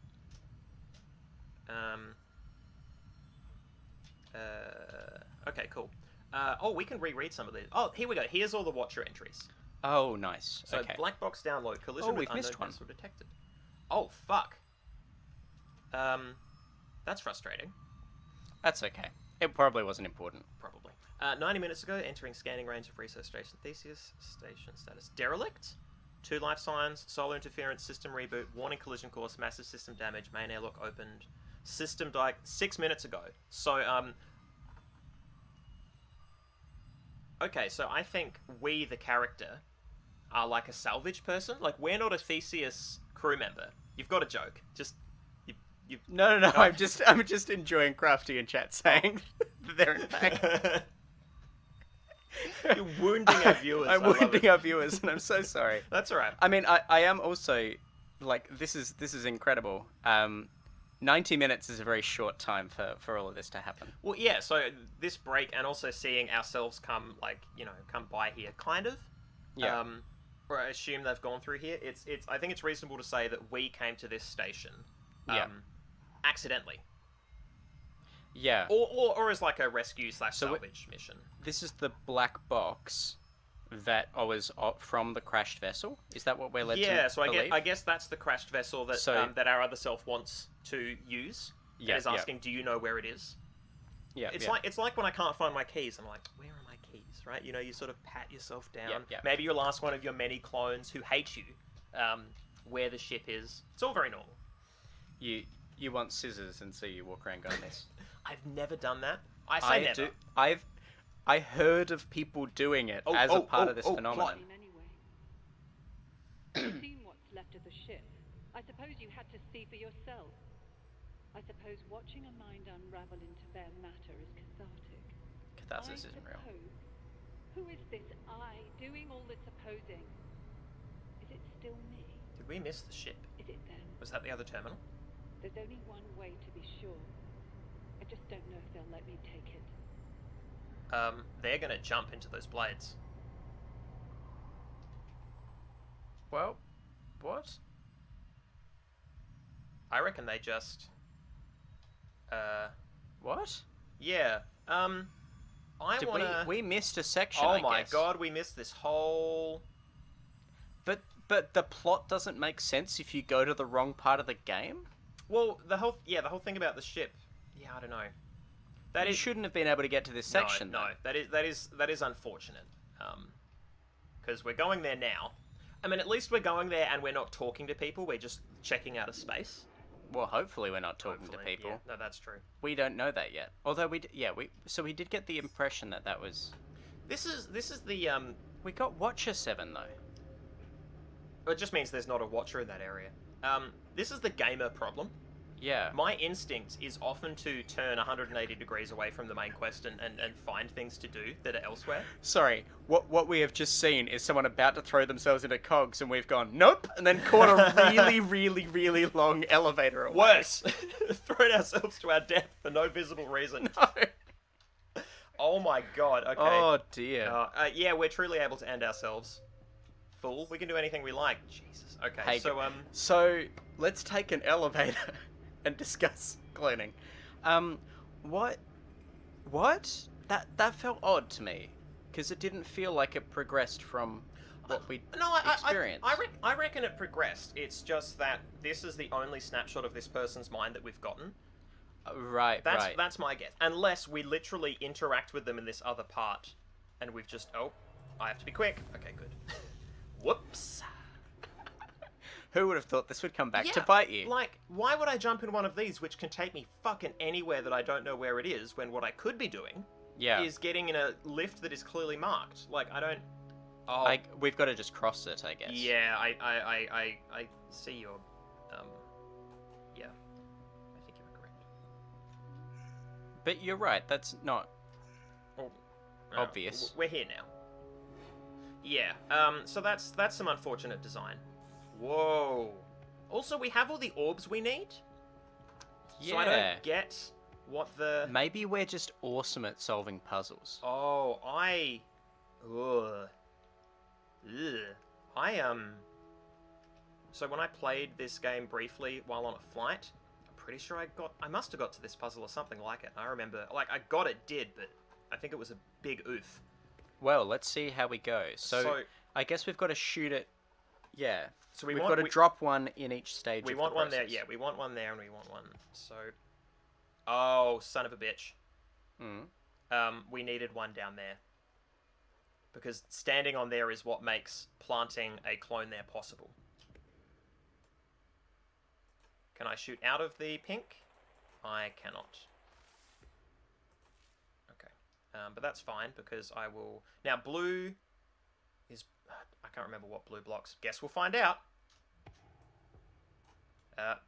Okay, cool. We can reread some of these. Oh, here we go. Here's all the Watcher entries. Oh, nice. So okay. black box download. Collision with we've unknown missed one. vessel detected. Oh fuck. That's frustrating. That's okay. It probably wasn't important. Probably. 90 minutes ago, entering scanning range of research station Theseus. Station status derelict. 2 life signs. Solar interference. System reboot. Warning collision course. Massive system damage. Main airlock opened. System died 6 minutes ago. So okay, so I think we, the character, are like a salvage person. Like, we're not a Theseus crew member. You've got a joke. Just, you No. I'm just enjoying Crafty and chat saying that they're in fact. You're wounding our viewers. I'm I love wounding it. our viewers, and I'm so sorry. That's alright. I mean, I am also like this is incredible. 90 minutes is a very short time for all of this to happen. Well, yeah, so this break and also seeing ourselves come by here, kind of. Yeah. Or I assume they've gone through here. It's. I think it's reasonable to say that we came to this station, Yeah. accidentally. Yeah. Or as like a rescue / So salvage mission. This is the black box that was from the crashed vessel? Is that what we're led to Yeah, so believe? I guess that's the crashed vessel that that our other self wants to use. Yeah, and is asking, do you know where it is? Yeah, It's like when I can't find my keys. I'm like, where are my keys? Right? You know, you sort of pat yourself down. Yeah. Maybe you'll ask one of your many clones who hate you where the ship is. It's all very normal. You want scissors, and so you walk around going this. I've never done that. I say never. I heard of people doing it as a part of this phenomenon. Anyway, you've seen what's left of the ship. I suppose you had to see for yourself. I suppose watching a mind unravel into bare matter is cathartic. Catharsis isn't real. Who is this I doing all this opposing? Is it still me? Did we miss the ship? Is it them? Was that the other terminal? There's only one way to be sure. I just don't know if they'll let me take it. They're gonna jump into those blades. Well, what? I reckon they just... What? Yeah. We missed a section, Oh I my guess. god, we missed this whole... But the plot doesn't make sense if you go to the wrong part of the game? Well, the whole thing about the ship... Yeah, I don't know. You shouldn't have been able to get to this section, No, though. that is unfortunate. Because we're going there now. I mean, at least we're going there and we're not talking to people, we're just checking out a space. Well, hopefully we're not talking to people. Yeah, no, that's true. We don't know that yet. Although we did get the impression that was... This is the, We got Watcher 7, though. It just means there's not a Watcher in that area. This is the gamer problem. Yeah. My instinct is often to turn 180 degrees away from the main quest and find things to do that are elsewhere. Sorry, what we have just seen is someone about to throw themselves into cogs, and we've gone, nope, and then caught a really, really, really long elevator away. Worse! Thrown ourselves to our death for no visible reason. No. Oh my god, okay. Oh, dear. Yeah, we're truly able to end ourselves. Fool, we can do anything we like. Jesus. Okay, Hey, so let's take an elevator and discuss cloning. What? That felt odd to me, because it didn't feel like it progressed from what we experienced. I reckon it progressed. It's just that this is the only snapshot of this person's mind that we've gotten. Right. That's my guess. Unless we literally interact with them in this other part, and we've just... Oh, I have to be quick. Okay, good. Whoops. Who would have thought this would come back to bite you? Like, why would I jump in one of these, which can take me fucking anywhere that I don't know where it is, when what I could be doing is getting in a lift that is clearly marked. Like, I don't... Oh. We've got to just cross it, I guess. Yeah, I see your... Yeah. I think you're correct. But you're right, that's not obvious. We're here now. Yeah, so that's some unfortunate design. Whoa. Also, we have all the orbs we need. Yeah. So I don't get what the... Maybe we're just awesome at solving puzzles. Oh, Ugh. So when I played this game briefly while on a flight, I'm pretty sure I must have got to this puzzle or something like it. I remember, like, I did, but I think it was a big oof. Well, let's see how we go. So I guess we've got to shoot it. Yeah. So we've got to drop one in each stage. We want one there. Yeah, we want one there, and we want one. So, oh, son of a bitch. We needed one down there because standing on there is what makes planting a clone there possible. Can I shoot out of the pink? I cannot. Okay, but that's fine because I will now. Blue is... I can't remember what blue blocks. Guess we'll find out.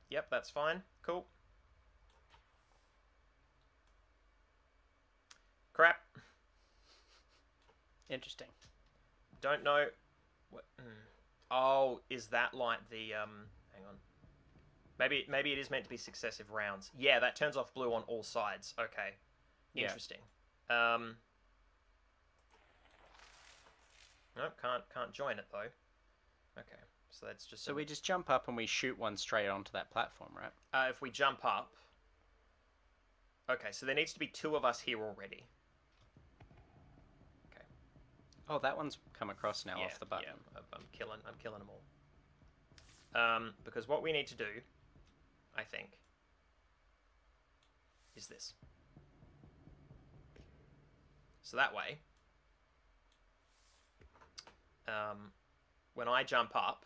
Yep, that's fine. Cool. Crap. Interesting. Don't know. What? Oh, is that like the hang on. Maybe it is meant to be successive rounds. Yeah, that turns off blue on all sides. Okay. Interesting. Yeah. Nope, can't join it though. Okay, so that's just... So we just jump up and we shoot one straight onto that platform, right? If we jump up... Okay, so there needs to be two of us here already. Okay. Oh, that one's come across now off the button. Yeah, I'm killing them all. Because what we need to do, I think, is this. So that way, when I jump up,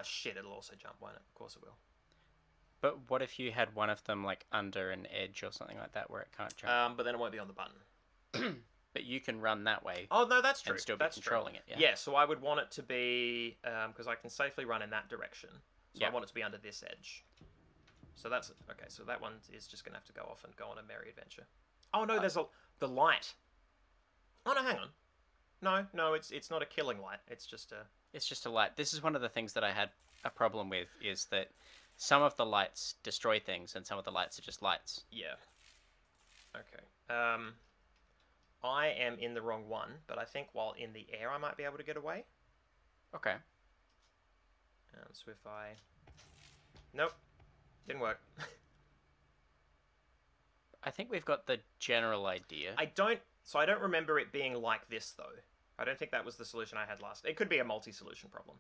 shit, it'll also jump, won't it? Of course it will. But what if you had one of them like under an edge or something like that where it can't jump? But then it won't be on the button. But you can run that way. Oh no, that's true. And still be controlling it. Yeah. So I would want it to be because I can safely run in that direction. So I want it to be under this edge. So that's okay. So that one is just gonna have to go off and go on a merry adventure. Oh no, there's the light. Oh no, hang on. No, it's not a killing light. It's just a light. This is one of the things that I had a problem with, is that some of the lights destroy things and some of the lights are just lights. Yeah. Okay. I am in the wrong one, but I think while in the air I might be able to get away. Okay. So if I... Nope. Didn't work. I think we've got the general idea. I don't remember it being like this, though. I don't think that was the solution I had last. It could be a multi-solution problem.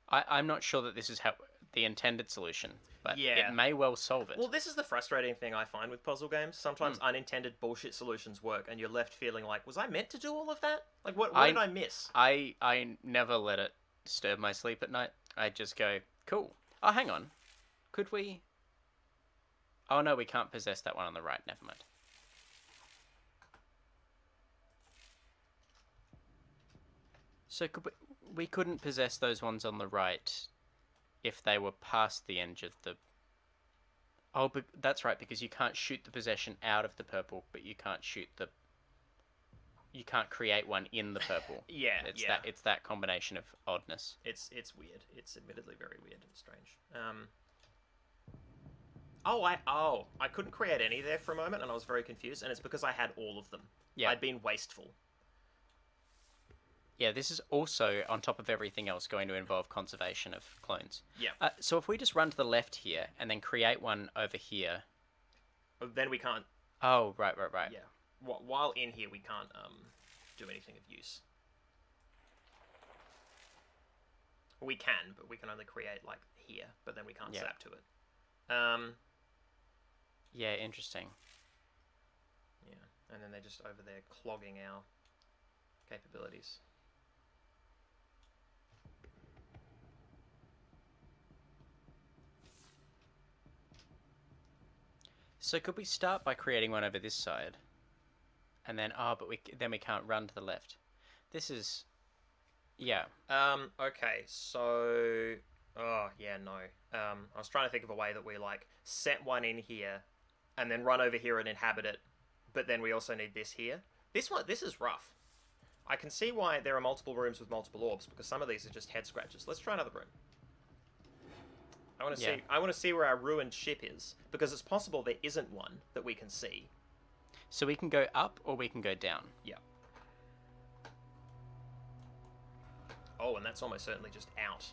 I'm not sure that this is how the intended solution, but it may well solve it. Well, this is the frustrating thing I find with puzzle games. Sometimes unintended bullshit solutions work, and you're left feeling like, was I meant to do all of that? Like, what did I miss? I never let it disturb my sleep at night. I just go, cool. Oh, hang on. Could we... Oh, no, we can't possess that one on the right. Never mind. So we couldn't possess those ones on the right if they were past the edge of the... Oh, but that's right, because you can't shoot the possession out of the purple, but you can't shoot the... You can't create one in the purple. It's that combination of oddness. It's weird. It's admittedly very weird and strange. I couldn't create any there for a moment, and I was very confused, and it's because I had all of them. Yeah. I'd been wasteful. Yeah, this is also, on top of everything else, going to involve conservation of clones. Yeah. So if we just run to the left here, and then create one over here... Then we can't... Oh, right. Yeah. While in here, we can't do anything of use. We can, but we can only create, like, here, but then we can't zap to it. Yeah, interesting. Yeah, and then they're just over there clogging our capabilities. So could we start by creating one over this side? And then, but we can't run to the left. This is... Yeah. Okay, so... Oh, yeah, no. I was trying to think of a way that we, like, set one in here, and then run over here and inhabit it, but then we also need this here. This is rough. I can see why there are multiple rooms with multiple orbs, because some of these are just head scratches. Let's try another room. I want to see where our ruined ship is, because it's possible there isn't one that we can see. So we can go up or we can go down. Yeah. Oh, and that's almost certainly just out.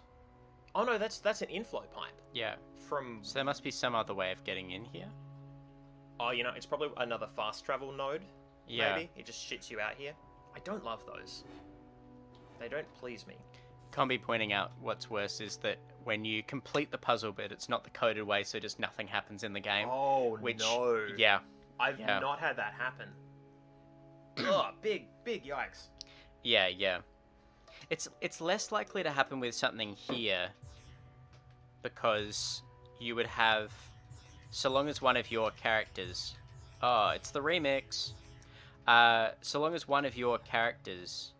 Oh no, that's an inflow pipe. Yeah. So there must be some other way of getting in here. Oh, it's probably another fast travel node. Yeah. Maybe it just shits you out here. I don't love those. They don't please me. Combi pointing out what's worse is that when you complete the puzzle bit, it's not the coded way, so just nothing happens in the game. Oh, no. Yeah. I've not had that happen. Ugh, big yikes. Yeah. It's less likely to happen with something here, because you would have, so long as one of your characters... Oh, it's the remix. So long as one of your characters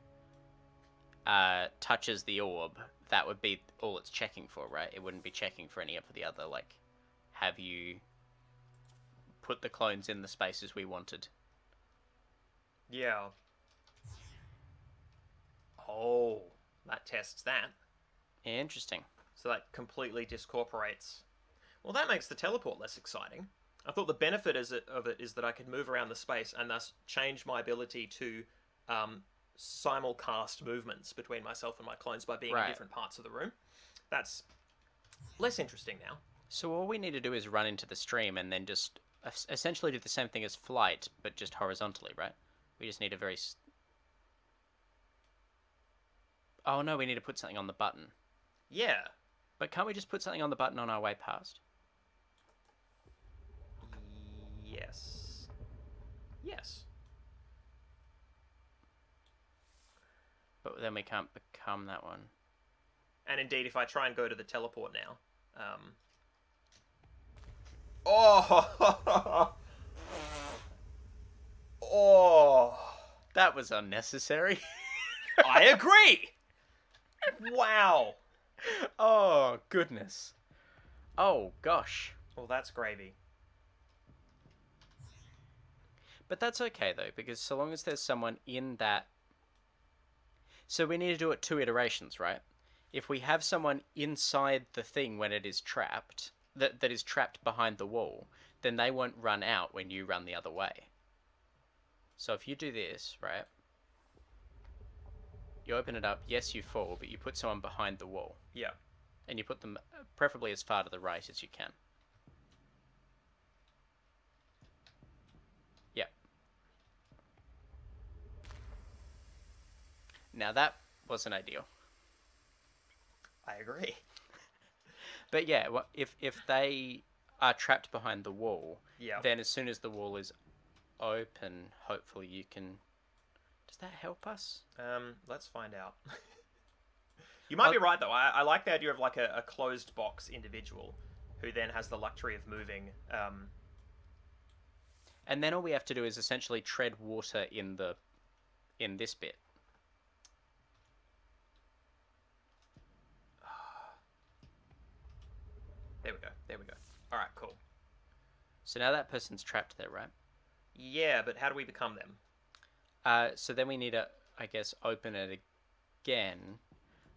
touches the orb, that would be all it's checking for, right? It wouldn't be checking for any of the other, like, have you put the clones in the spaces we wanted? Yeah. Oh, that tests that. Interesting. So that completely discorporates. Well, that makes the teleport less exciting. I thought the benefit of it is that I could move around the space and thus change my ability to simulcast movements between myself and my clones by being in different parts of the room. That's less interesting now. So all we need to do is run into the stream and then just essentially do the same thing as flight, but just horizontally, right? We just need a very... Oh no, we need to put something on the button. Yeah. But can't we just put something on the button on our way past? Yes. Yes. But then we can't become that one. And indeed, if I try and go to the teleport now... Oh! Oh! That was unnecessary. I agree! Wow. Oh, goodness. Oh, gosh. Well, that's gravy. But that's okay, though, because so long as there's someone in that... So we need to do it 2 iterations, right? If we have someone inside the thing when it is trapped, that is trapped behind the wall, then they won't run out when you run the other way. So if you do this, right? You open it up, yes, you fall, but you put someone behind the wall. Yeah. And you put them preferably as far to the right as you can. Yeah. Now that wasn't ideal. I agree. But yeah, if they are trapped behind the wall, yeah, then as soon as the wall is open, hopefully you can... Does that help us? Let's find out. You might be right, though. I like the idea of like a closed box individual who then has the luxury of moving. And then all we have to do is essentially tread water in this bit. There we go. There we go. All right, cool. So now that person's trapped there, right? Yeah, but how do we become them? So then we need to, I guess, open it again,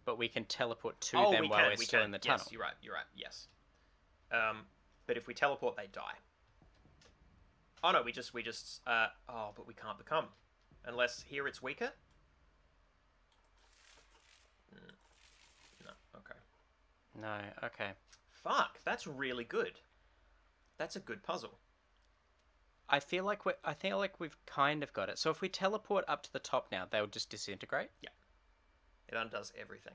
but we can teleport to them while we're still in the tunnel. Yes, you're right. You're right. Yes. But if we teleport, they die. Oh no, we just. Oh, but we can't become, unless here it's weaker. No. Okay. No. Okay. Fuck. That's really good. That's a good puzzle. I feel like we've kind of got it. So if we teleport up to the top now, they'll just disintegrate? Yeah. It undoes everything.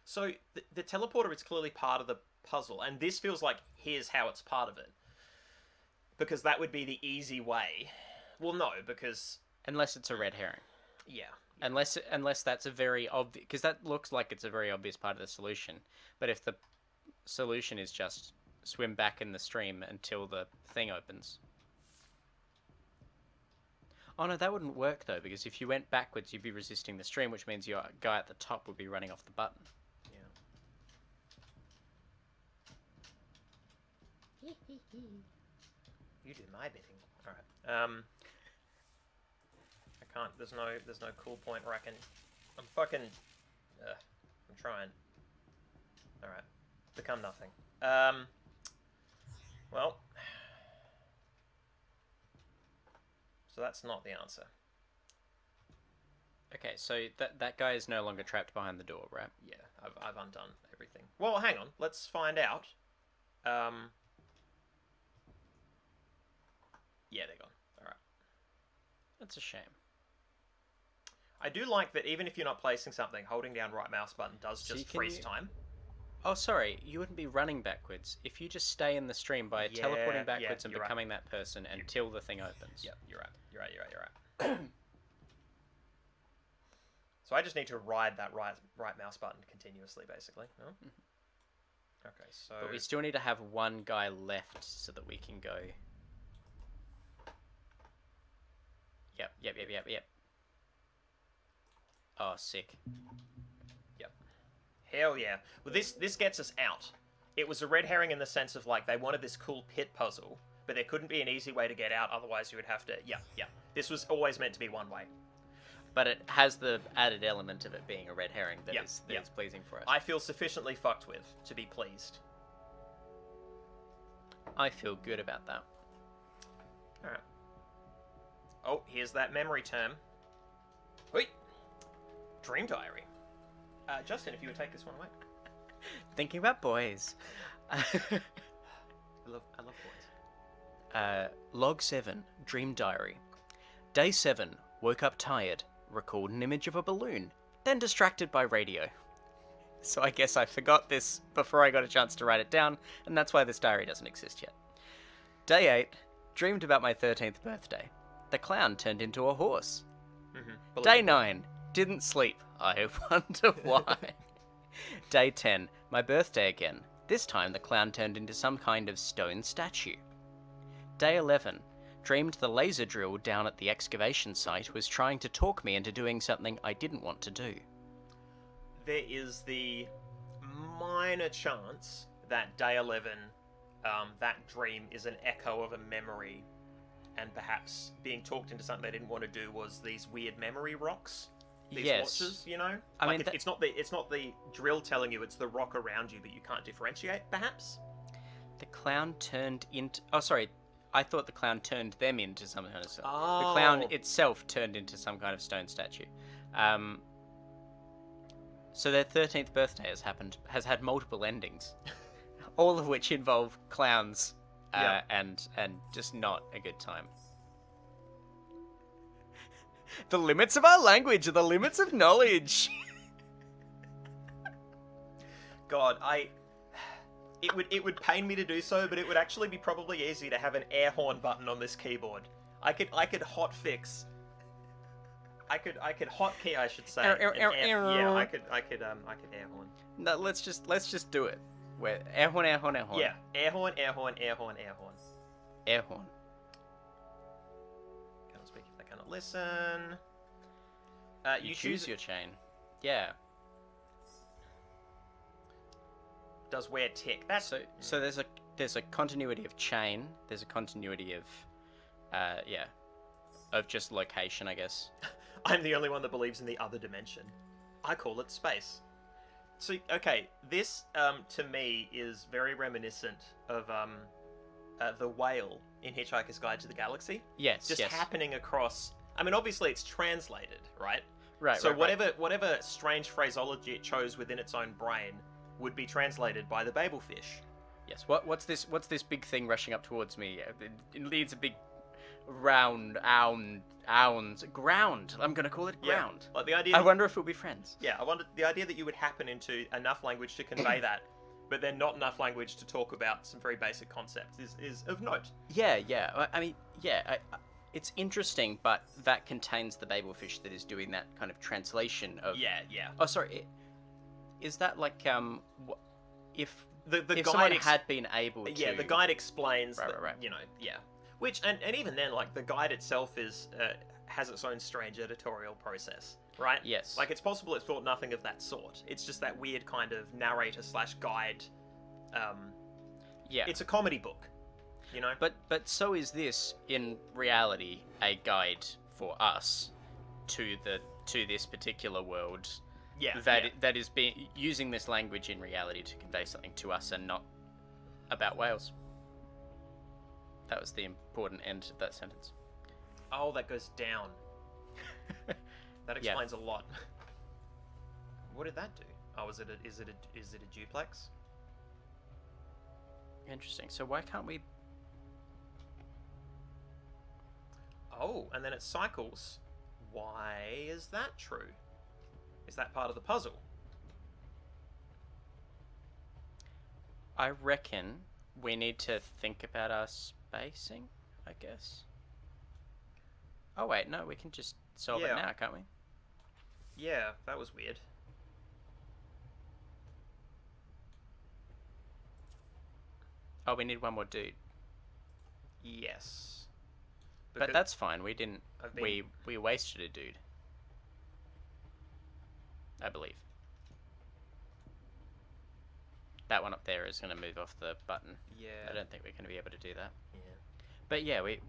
So the teleporter is clearly part of the puzzle, and this feels like here's how it's part of it. Because that would be the easy way. Well, no, because... Unless it's a red herring. Yeah. Unless that's a very obvious... Because that looks like it's a very obvious part of the solution. But if the solution is just swim back in the stream until the thing opens... Oh no, that wouldn't work though, because if you went backwards, you'd be resisting the stream, which means your guy at the top would be running off the button. Yeah. You do my bidding. All right. I can't. There's no cool point where I can. I'm fucking. I'm trying. All right. Become nothing. Well. So that's not the answer. Okay, so that guy is no longer trapped behind the door, right? Yeah, I've undone everything. Well, hang on. Let's find out. Yeah, they're gone. All right. That's a shame. I do like that even if you're not placing something, holding down right mouse button does just freeze time. Oh, sorry. You wouldn't be running backwards. If you just stay in the stream by teleporting backwards and becoming that person until the thing opens. Yeah, you're right. You're right. So I just need to ride that right mouse button continuously, basically. Oh? Okay, so... But we still need to have one guy left so that we can go... Yep. Oh, sick. Yep. Hell yeah. Well, this gets us out. It was a red herring in the sense of, like, they wanted this cool pit puzzle, but there couldn't be an easy way to get out, otherwise you would have to... Yeah. This was always meant to be one way. But it has the added element of it being a red herring that is pleasing for us. I feel sufficiently fucked with to be pleased. I feel good about that. Alright. Oh, here's that memory term. Wait! Dream diary. Justin, if you would take this one away. Thinking about boys. I love boys. Log 7, Dream Diary. Day 7, woke up tired. Recalled an image of a balloon. then distracted by radio. So I guess I forgot this before I got a chance to write it down, and that's why this diary doesn't exist yet. Day 8, dreamed about my 13th birthday. The clown turned into a horse. Day 9, didn't sleep. I wonder why. Day 10, my birthday again. This time the clown turned into some kind of stone statue. Day 11, dreamed the laser drill down at the excavation site was trying to talk me into doing something I didn't want to do. There is the minor chance that day 11, that dream is an echo of a memory, and perhaps being talked into something they didn't want to do was these weird memory rocks. These watches, you know? I mean, it's not the drill telling you, it's the rock around you, but you can't differentiate, perhaps? The clown turned into... Oh, sorry. I thought the clown turned them into some kind of... Oh. The clown itself turned into some kind of stone statue. So their 13th birthday has had multiple endings, all of which involve clowns, and just not a good time. The limits of our language are the limits of knowledge. God, it would pain me to do so, but it would actually be probably easy to have an air horn button on this keyboard. I could hotfix. I could hotkey, I should say. Yeah, I could air horn. No, let's just do it. Where air horn, air horn, air horn. Yeah, air horn, air horn, air horn, air horn. Air horn. Cannot speak if they cannot listen. You choose your chain. Yeah. Does where tick? That's so there's a continuity of chain. There's a continuity of, of just location, I guess. I'm the only one that believes in the other dimension. I call it space. So, okay, this, to me, is very reminiscent of, the whale in Hitchhiker's Guide to the Galaxy. Yes, Just happening across... I mean, obviously it's translated, right? Right, so right, whatever strange phraseology it chose within its own brain would be translated by the Babelfish. Yes, what's this big thing rushing up towards me? It leads a big... ground. I'm gonna call it ground. Yeah, like the idea. I wonder if we'll be friends. Yeah, I wonder the idea that you would happen into enough language to convey that, but then not enough language to talk about some very basic concepts is of note. Yeah. I mean, it's interesting, but that contains the Babelfish that is doing that kind of translation of. Yeah. Oh, sorry. Is that like if the if guide someone had been able to? Yeah, the guide explains. Right. You know. Yeah. Which, and even then, like, the guide itself has its own strange editorial process, right? Yes. Like, it's possible it thought nothing of that sort. It's just that weird kind of narrator/guide. Yeah. It's a comedy book, you know? But so is this, in reality, a guide for us to this particular world. Yeah. That is using this language in reality to convey something to us and not about whales. That was the important end of that sentence. Oh, that goes down. That explains a lot. What did that do? Oh, is it a duplex? Interesting. So why can't we? Oh, and then it cycles. Why is that true? Is that part of the puzzle? I reckon we need to think about our spacing, I guess. Oh wait, no, we can just solve it now, can't we? Yeah, that was weird. Oh, we need one more dude. Yes. But that's fine. We didn't. We wasted a dude. I believe. That one up there is going to move off the button. Yeah. I don't think we're going to be able to do that. Yeah. But yeah, we...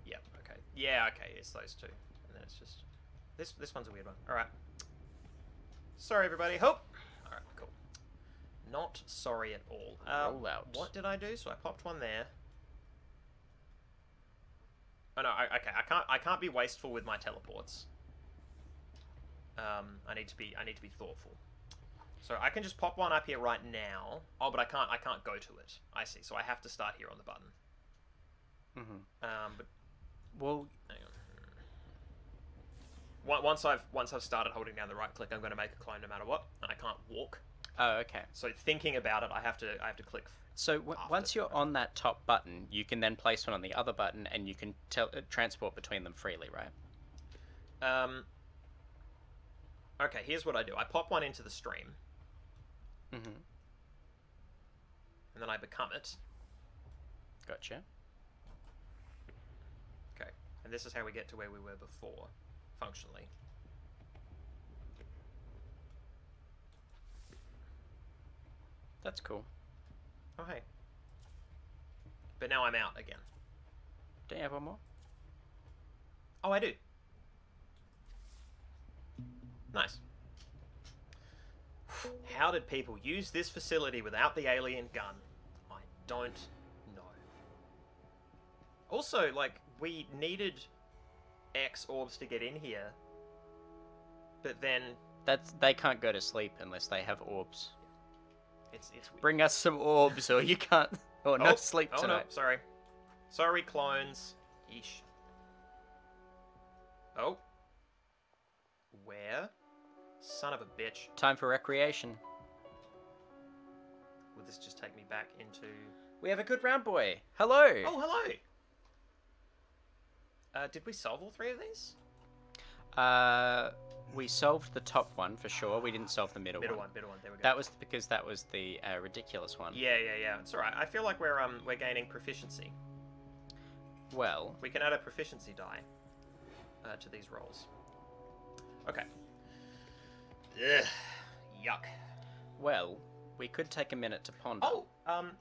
Yeah, okay. Yeah, okay, it's those two. And then it's just... This one's a weird one. Alright. Sorry, everybody. Hope! Alright, cool. Not sorry at all. Roll out. What did I do? So I popped one there. Oh, no, okay. I can't be wasteful with my teleports. I need to be thoughtful. So I can just pop one up here right now. Oh, but I can't go to it. I see. So I have to start here on the button. Mm-hmm. But well, hang on. once I've started holding down the right click, I'm going to make a clone no matter what, and I can't walk. Oh, okay. So thinking about it, I have to click. So once you're on that top button, you can then place one on the other button, and you can transport between them freely, right? Okay, here's what I do. I pop one into the stream. Mm-hmm. And then I become it. Gotcha. Okay, and this is how we get to where we were before, functionally. That's cool. Oh, hey. But now I'm out again. Do you have one more? Oh, I do. Nice. How did people use this facility without the alien gun? I don't know. Also, like, we needed X orbs to get in here. But then... They can't go to sleep unless they have orbs. It's weird. Bring us some orbs or you can't... Or no sleep tonight. Oh, no, sorry. Sorry, clones. Yeesh. Oh. Where? Son of a bitch. Time for recreation. Will this just take me back into... We have a good round boy. Hello. Oh, hello. Did we solve all three of these? We solved the top one for sure. We didn't solve the middle one. Middle one. There we go. That was because that was the ridiculous one. Yeah. It's all right. I feel like we're gaining proficiency. Well, We can add a proficiency die to these rolls. Okay. Ugh. Yuck. well, we could take a minute to ponder. Oh,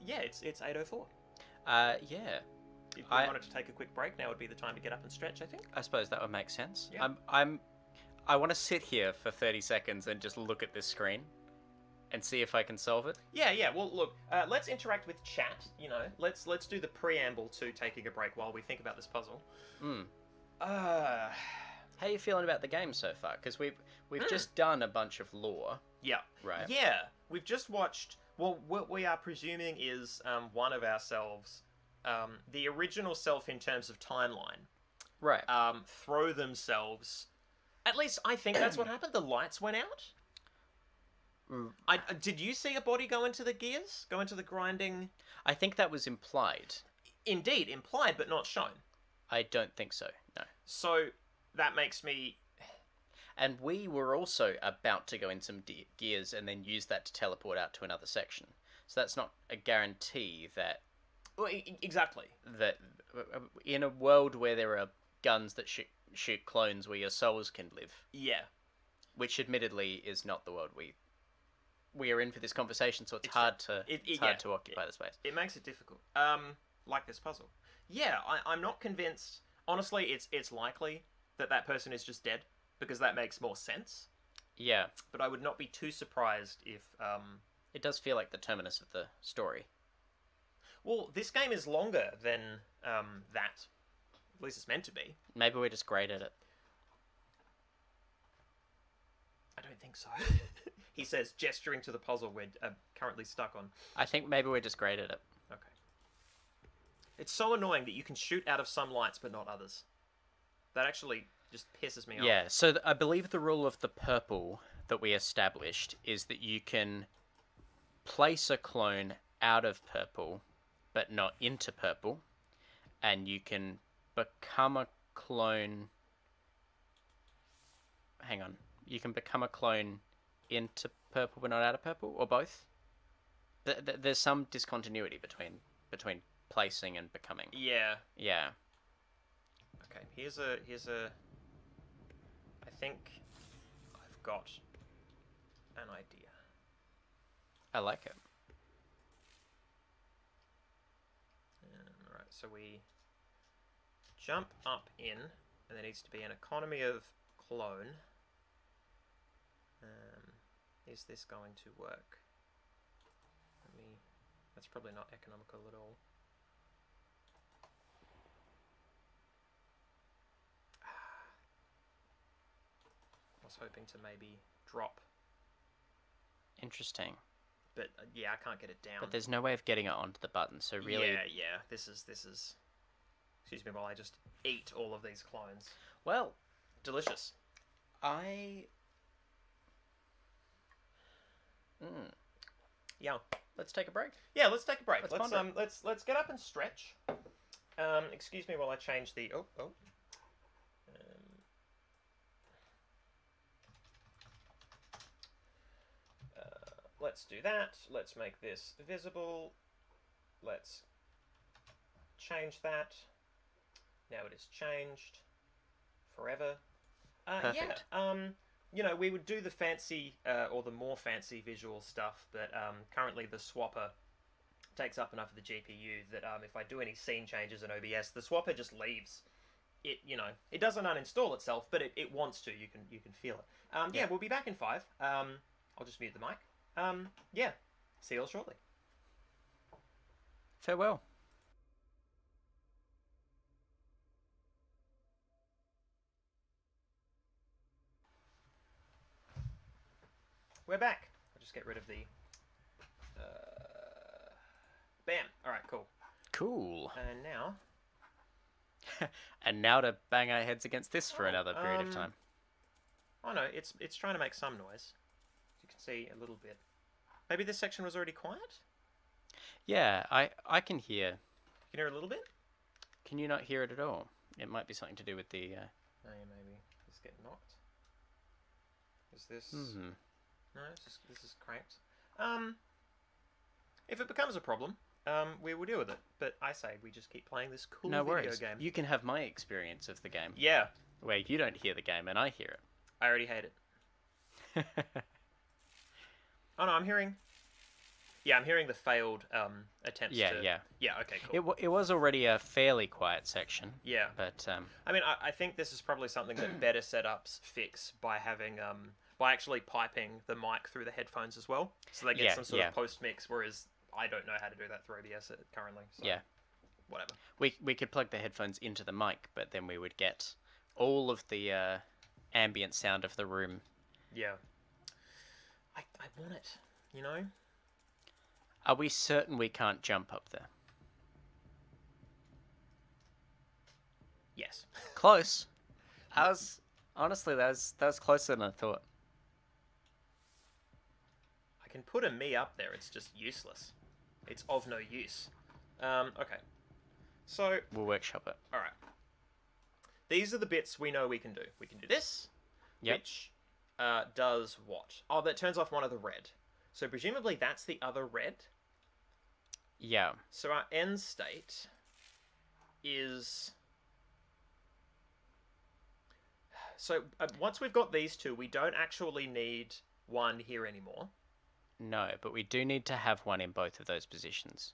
yeah. It's 8:04. Yeah. If we wanted to take a quick break, now would be the time to get up and stretch, I think. I suppose that would make sense. Yeah. I want to sit here for 30 seconds and just look at this screen and see if I can solve it. Yeah. Well, look, let's interact with chat. You know, let's do the preamble to taking a break while we think about this puzzle. How are you feeling about the game so far? Because we've just done a bunch of lore. Yeah. Right. Yeah. We've just watched. Well, what we are presuming is one of ourselves, the original self in terms of timeline, Right. throw themselves. At least I think that's what happened. The lights went out. Did you see a body go into the gears? Go into the grinding? I think that was implied. Indeed, implied but not shown. I don't think so, no. So that makes me... And we were also about to go in some gears and then use that to teleport out to another section. So that's not a guarantee that... Well, exactly. That in a world where there are guns that shoot clones where your souls can live... Yeah. Which admittedly is not the world we are in for this conversation, so it's hard to occupy the space. It makes it difficult. Like this puzzle. Yeah, I'm not convinced. Honestly, it's likely that person is just dead, because that makes more sense. Yeah. But I would not be too surprised if... It does feel like the terminus of the story. Well, this game is longer than that. At least it's meant to be. Maybe we're just great at it. I don't think so. He says, gesturing to the puzzle we're currently stuck on. I think maybe we're just great at it. Okay. It's so annoying that you can shoot out of some lights but not others. That actually just pisses me off. Yeah, so I believe the rule of the purple that we established is that you can place a clone out of purple but not into purple, and you can become a clone... Hang on. You can become a clone into purple but not out of purple, or both? There's some discontinuity between placing and becoming. Yeah. Yeah. Okay, here's a... I think I've got an idea. I like it. Alright, so we jump up in, and there needs to be an economy of clone. Is this going to work? That's probably not economical at all. I was hoping to maybe drop. Interesting. But yeah, I can't get it down. But there's no way of getting it onto the button, so really... Yeah. This is... Excuse me while I just eat all of these clones. Well... Delicious. Yeah. Let's take a break. Yeah, let's take a break. Let's Let's get up and stretch. Excuse me while I change the let's do that. Let's make this visible. Let's change that. Now it is changed forever. Perfect. Yeah. You know, we would do the fancy or the more fancy visual stuff, but currently the swapper takes up enough of the GPU that if I do any scene changes in OBS, the swapper just leaves. It, you know, it doesn't uninstall itself, but it wants to. You can feel it. Yeah, we'll be back in 5. I'll just mute the mic. Yeah, see you all shortly. Farewell. We're back. I'll just get rid of the... Bam. Alright, cool. Cool. And now... And now to bang our heads against this for another period of time. Oh no, it's trying to make some noise. You can see a little bit. Maybe this section was already quiet? Yeah, I can hear. You can hear a little bit? Can you not hear it at all? It might be something to do with the... Oh yeah, maybe. Let's get knocked. Is this... No, this is cranked. If it becomes a problem, we will deal with it. But I say we just keep playing this cool video game. You can have my experience of the game. Yeah. Where you don't hear the game and I hear it. I already hate it. Oh no, I'm hearing... Yeah, I'm hearing the failed attempts to... Yeah. Yeah, okay, cool. It was already a fairly quiet section. Yeah. But... I mean, I think this is probably something that better setups fix by having... by actually piping the mic through the headphones as well. So they get some sort of post-mix, whereas I don't know how to do that through OBS currently. So yeah. Whatever. We could plug the headphones into the mic, but then we would get all of the ambient sound of the room. Yeah. I want it, you know? Are we certain we can't jump up there? Yes. Close. Honestly, that was closer than I thought. I can put a me up there, it's just useless. It's of no use. Okay. So... We'll workshop it. Alright. These are the bits we know we can do. We can do this, which does what? Oh, that turns off one of the red. So presumably that's the other red. Yeah. So our end state is... So once we've got these two, we don't actually need one here anymore. No, but we do need to have one in both of those positions.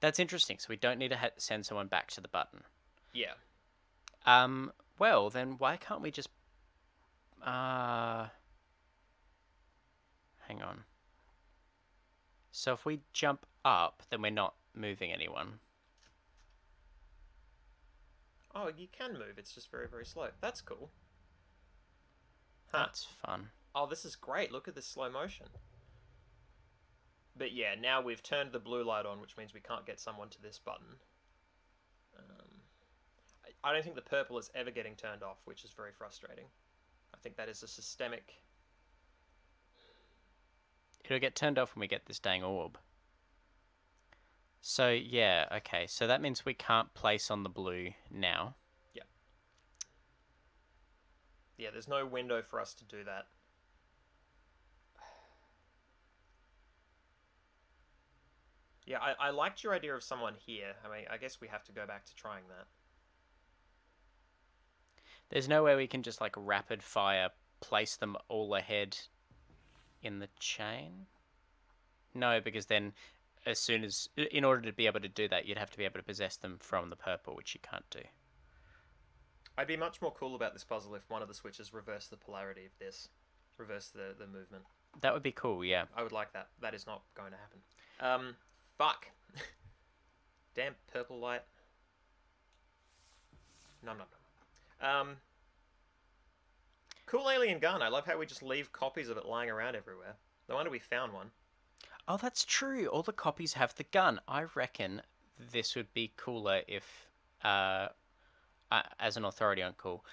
That's interesting. So we don't need to send someone back to the button. Yeah. Well, then why can't we just... Hang on. So if we jump up, then we're not moving anyone. Oh, you can move. It's just very, very slow. That's cool. Huh. That's fun. Oh, this is great. Look at this slow motion. But yeah, now we've turned the blue light on, which means we can't get someone to this button. I don't think the purple is ever getting turned off, which is very frustrating. I think that is a systemic... It'll get turned off when we get this dang orb. So, yeah, okay. So that means we can't place on the blue now. Yeah. Yeah, there's no window for us to do that. Yeah, I liked your idea of someone here. I mean, I guess we have to go back to trying that. There's no way we can just, like, rapid fire place them all ahead in the chain? No, because then as soon as... In order to be able to do that, you'd have to be able to possess them from the purple, which you can't do. I'd be much more cool about this puzzle if one of the switches reversed the polarity of this. Reverse the movement. That would be cool, yeah. I would like that. That is not going to happen. Fuck. Damn purple light. Nom nom nom. Cool alien gun. I love how we just leave copies of it lying around everywhere. No wonder we found one. Oh, that's true. All the copies have the gun. I reckon this would be cooler if as an authority on cool,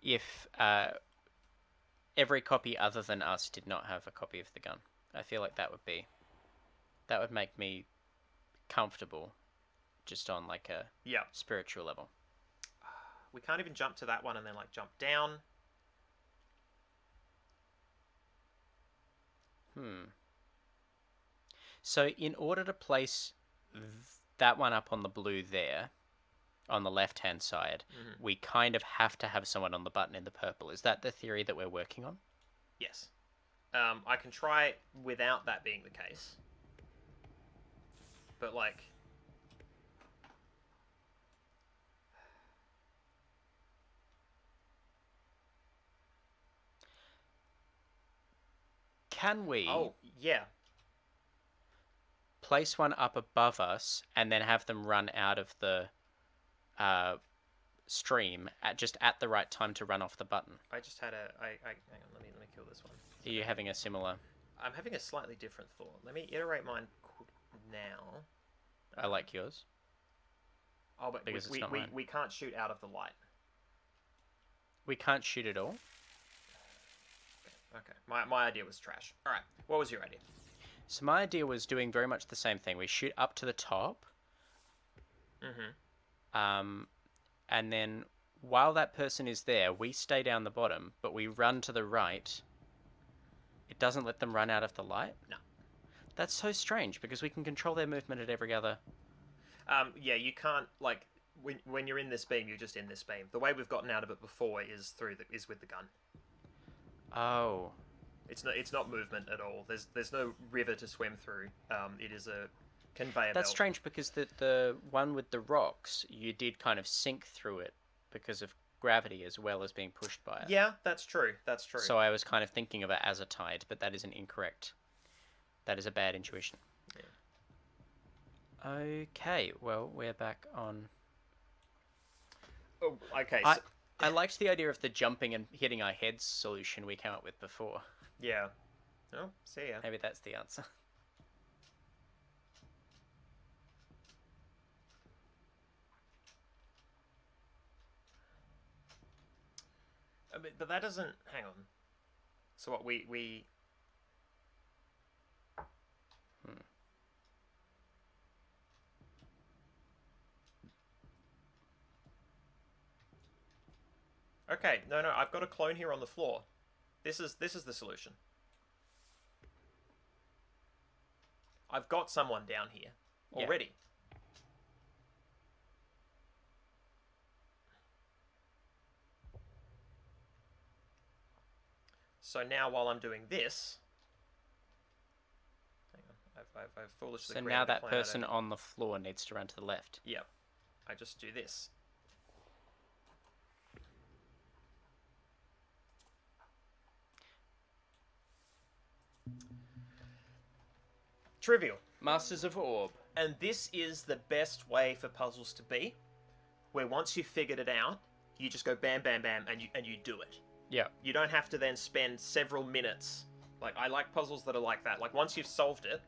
if every copy other than us did not have a copy of the gun. I feel like that would make me comfortable, just on like a spiritual level. We can't even jump to that one and then like jump down. So in order to place that one up on the blue there, on the left-hand side, we kind of have to have someone on the button in the purple. Is that the theory that we're working on? Yes. I can try without that being the case. But, like... Can we... Oh, yeah. Place one up above us and then have them run out of the stream just at the right time to run off the button? I just had a... hang on, let me kill this one. Are you having a similar... I'm having a slightly different thought. Let me iterate mine now. I like yours. Oh, but because it's not mine. We can't shoot out of the light. We can't shoot at all? Okay. My idea was trash. Alright, what was your idea? So my idea was doing very much the same thing. We shoot up to the top. And then while that person is there, we stay down the bottom, but we run to the right. It doesn't let them run out of the light? No. That's so strange, because we can control their movement at every other... Yeah, you can't, like, when you're in this beam, you're just in this beam. The way we've gotten out of it before is with the gun. Oh. It's not movement at all. There's no river to swim through. It is a conveyor That's belt. strange, because the one with the rocks, you did kind of sink through it because of gravity as well as being pushed by it. Yeah, that's true. That's true. So I was kind of thinking of it as a tide, but that is an incorrect... That is a bad intuition. Yeah. Okay, well, we're back on... Oh, okay. I liked the idea of the jumping and hitting our heads solution we came up with before. Yeah. Oh, see ya. Maybe that's the answer. But that doesn't... Hang on. So what, we... Okay, no, I've got a clone here on the floor. This is the solution. I've got someone down here already. So now while I'm doing this... Hang on, I've foolishly So created now a that clone person on the floor needs to run to the left. Yep. I just do this. Trivial. Masters of Orb. And this is the best way for puzzles to be, where once you've figured it out, you just go bam, bam, bam, and you do it. Yeah. You don't have to then spend several minutes. Like, I like puzzles that are like that. Like, once you've solved it,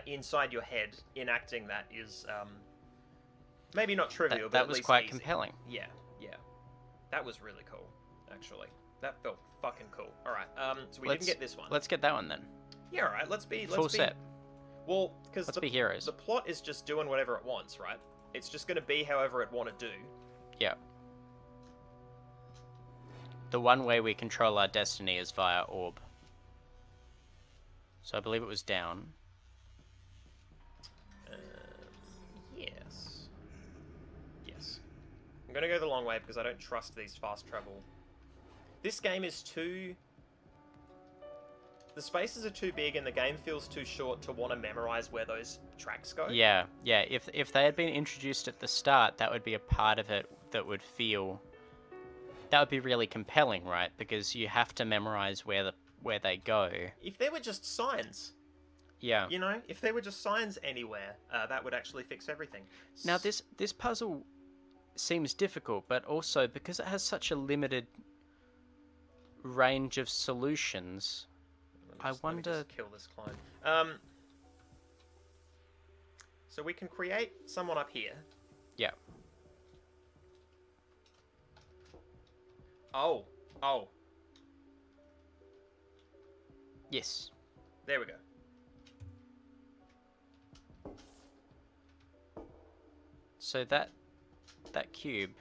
inside your head, enacting that is, maybe not trivial, but that at was least quite easy. compelling. Yeah. That was really cool, actually. That felt fucking cool. Alright, so we didn't get this one. Let's get that one then. Yeah, alright, let's be... Full set. Well, because Let's be heroes. The plot is just doing whatever it wants, right? It's just going to be however it want to do. Yeah. The one way we control our destiny is via orb. So I believe it was down. Yes. Yes. I'm going to go the long way because I don't trust these fast travel. This game is too... The spaces are too big and the game feels too short to want to memorize where those tracks go. Yeah. If they had been introduced at the start, that would be a part of it that would feel... That would be really compelling, right? Because you have to memorize where they go. If there were just signs... Yeah. You know, if there were just signs anywhere, that would actually fix everything. Now, this puzzle seems difficult, but also because it has such a limited range of solutions... Let me just kill this clone. So we can create someone up here. Yeah. Oh. Oh. Yes. There we go. So that cube,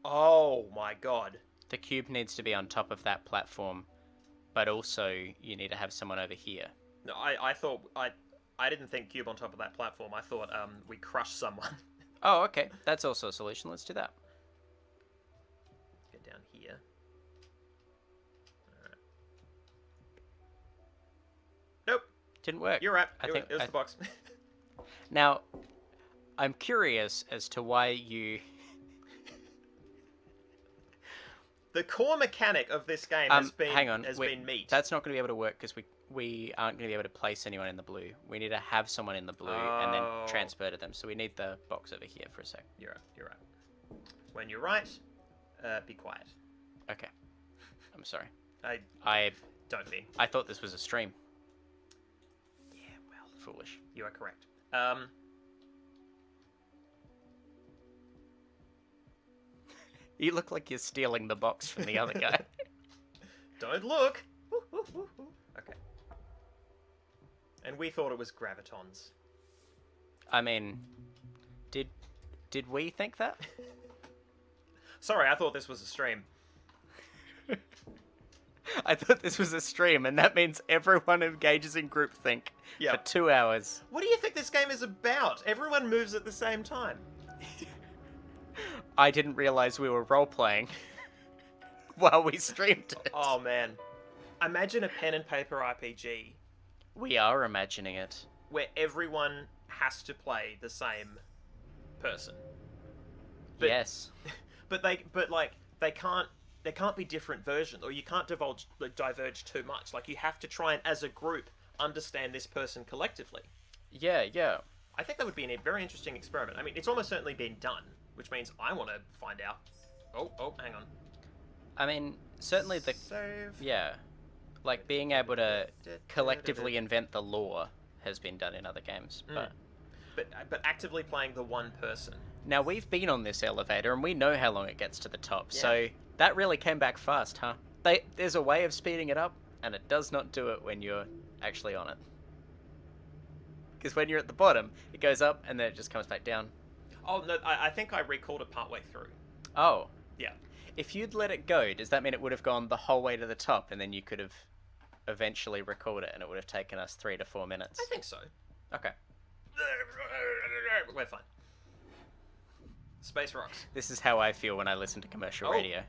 Oh my god. the cube needs to be on top of that platform, but also you need to have someone over here. No, I thought I didn't think cube on top of that platform. I thought we crushed someone. Oh, okay. That's also a solution. Let's do that. Get down here. Alright. Nope. Didn't work. You're right. I It think was the box. Now, I'm curious as to why you... The core mechanic of this game has been hang on. been meat. That's not going to be able to work because we aren't going to be able to place anyone in the blue. We need to have someone in the blue and then transfer to them. So we need the box over here for a sec. You're right. You're right. When you're right, be quiet. Okay. I'm sorry. I don't be. I thought this was a stream. Yeah, well, foolish. You are correct. You look like you're stealing the box from the other guy. Don't look. Okay. And we thought it was gravitons. I mean, did we think that? Sorry, I thought this was a stream. I thought this was a stream, and that means everyone engages in groupthink for 2 hours. What do you think this game is about? Everyone moves at the same time. I didn't realize we were role-playing while we streamed it. Oh, man. Imagine a pen and paper RPG We are imagining it. where everyone has to play the same person. But, Yes. But they can't be different versions, or you can't diverge too much. Like, you have to try and, as a group, understand this person collectively. Yeah, yeah. I think that would be a very interesting experiment. I mean, it's almost certainly been done, which means I want to find out. Oh, hang on. I mean, certainly the... Save. Yeah. Like, being able to collectively invent the lore has been done in other games, but... But actively playing the one person. Now, we've been on this elevator, and we know how long it gets to the top, Yeah. so that really came back fast, huh? There's a way of speeding it up, and it does not do it when you're actually on it. Because when you're at the bottom, it goes up, and then it just comes back down. Oh, no, I think I recalled it partway through. Oh. Yeah. If you'd let it go, does that mean it would have gone the whole way to the top, and then you could have eventually recorded it, and it would have taken us 3 to 4 minutes? I think so. Okay. We're fine. Space rocks. This is how I feel when I listen to commercial radio.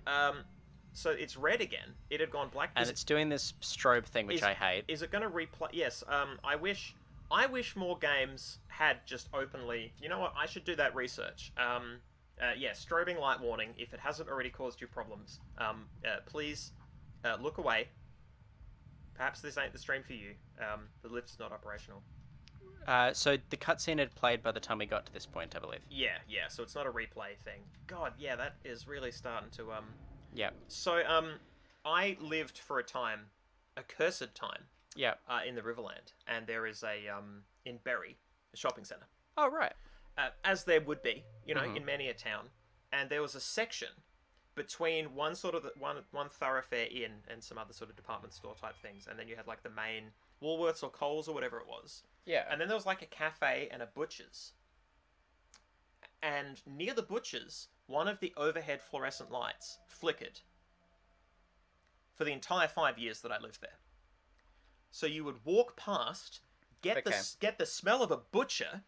So it's red again. It had gone black. And it's doing this strobe thing, which I hate. Is it going to replay? Yes. I wish more games had just openly. You know what? I should do that research. Yeah, strobing light warning. If it hasn't already caused you problems, please look away. Perhaps this ain't the stream for you. The lift's not operational. So the cutscene had played by the time we got to this point, I believe. Yeah. So it's not a replay thing. God, yeah, that is really starting to Yeah. So I lived for a time, a cursed time. Yeah. In the Riverland, and there is a in Bury, a shopping centre. Oh right. As there would be, you know, in many a town, and there was a section between one thoroughfare inn and some other sort of department store type things, and then you had like the main Woolworths or Coles or whatever it was. Yeah. And then there was like a cafe and a butcher's. And near the butcher's, one of the overhead fluorescent lights flickered for the entire 5 years that I lived there. So you would walk past, get the smell of a butcher,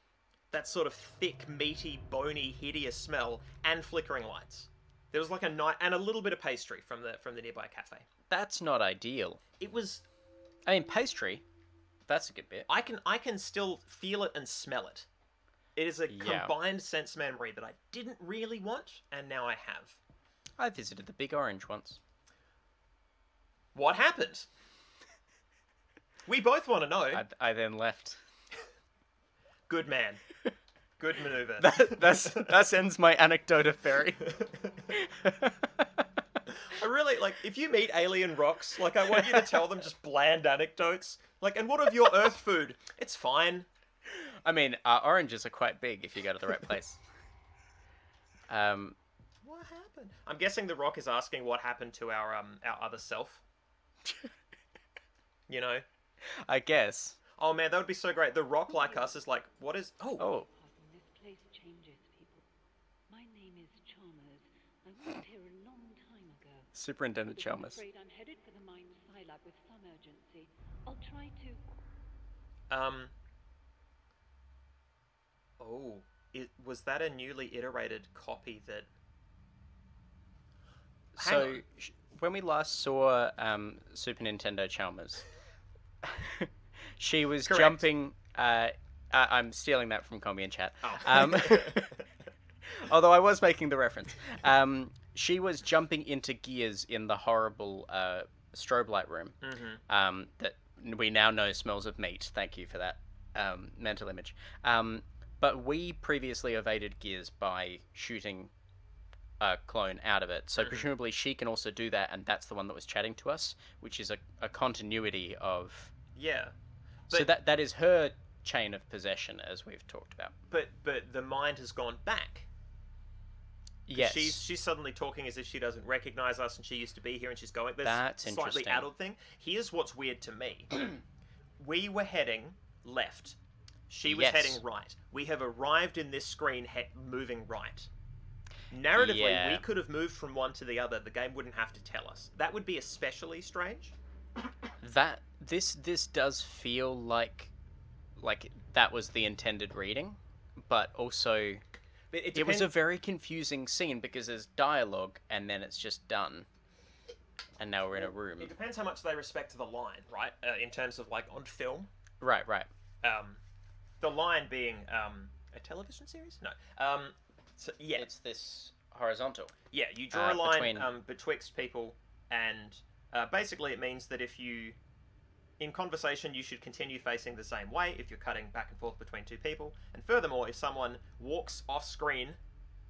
that sort of thick, meaty, bony, hideous smell, and flickering lights. There was like a night and a little bit of pastry from the nearby cafe. That's not ideal. It was. I mean, pastry. That's a good bit. I can still feel it and smell it. It is a combined sense memory that I didn't really want, and now I have. I visited the Big Orange once. What happened? We both want to know. I then left. Good man. Good maneuver. That ends my anecdote of Barry. I really, like, if you meet alien rocks, like, I want you to tell them just bland anecdotes. Like, and what of your Earth food? It's fine. I mean, oranges are quite big if you go to the right place. What happened? I'm guessing the Rock is asking what happened to our other self. You know? I guess. Oh man, that would be so great. The Rock like us is like, what is... Oh. Oh. This place changes people. My name is Chalmers. I worked here a long time ago. Superintendent I'm Chalmers. afraid I'm headed for the Mind Sci Lab with some urgency. I'll try to... Oh. Was that a newly iterated copy that... So, when we last saw Super Nintendo Chalmers, she was Correct. jumping... I'm stealing that from Combi in chat. Oh. Although I was making the reference. She was jumping into gears in the horrible strobe light room that we now know smells of meat. Thank you for that mental image. But we previously evaded gears by shooting a clone out of it. So presumably she can also do that, and that's the one that was chatting to us, which is a continuity of... Yeah. So that is her chain of possession, as we've talked about. But the mind has gone back. Yes. She's suddenly talking as if she doesn't recognize us, and she used to be here, and she's going... That's slightly interesting. addled thing. Here's what's weird to me. We were heading left. She was Yes. heading right. We have arrived in this screen moving right. Narratively, Yeah. we could have moved from one to the other. The game wouldn't have to tell us. That would be especially strange. This does feel like that was the intended reading, but also it was a very confusing scene because there's dialogue and then it's just done, and now we're in a room. It depends how much they respect the line, right? In terms of like on film. Right. The line being a television series? No. So, yeah. It's this horizontal. Yeah, you draw a line between... betwixt people, and basically it means that if you... In conversation, you should continue facing the same way if you're cutting back and forth between two people. And furthermore, if someone walks off screen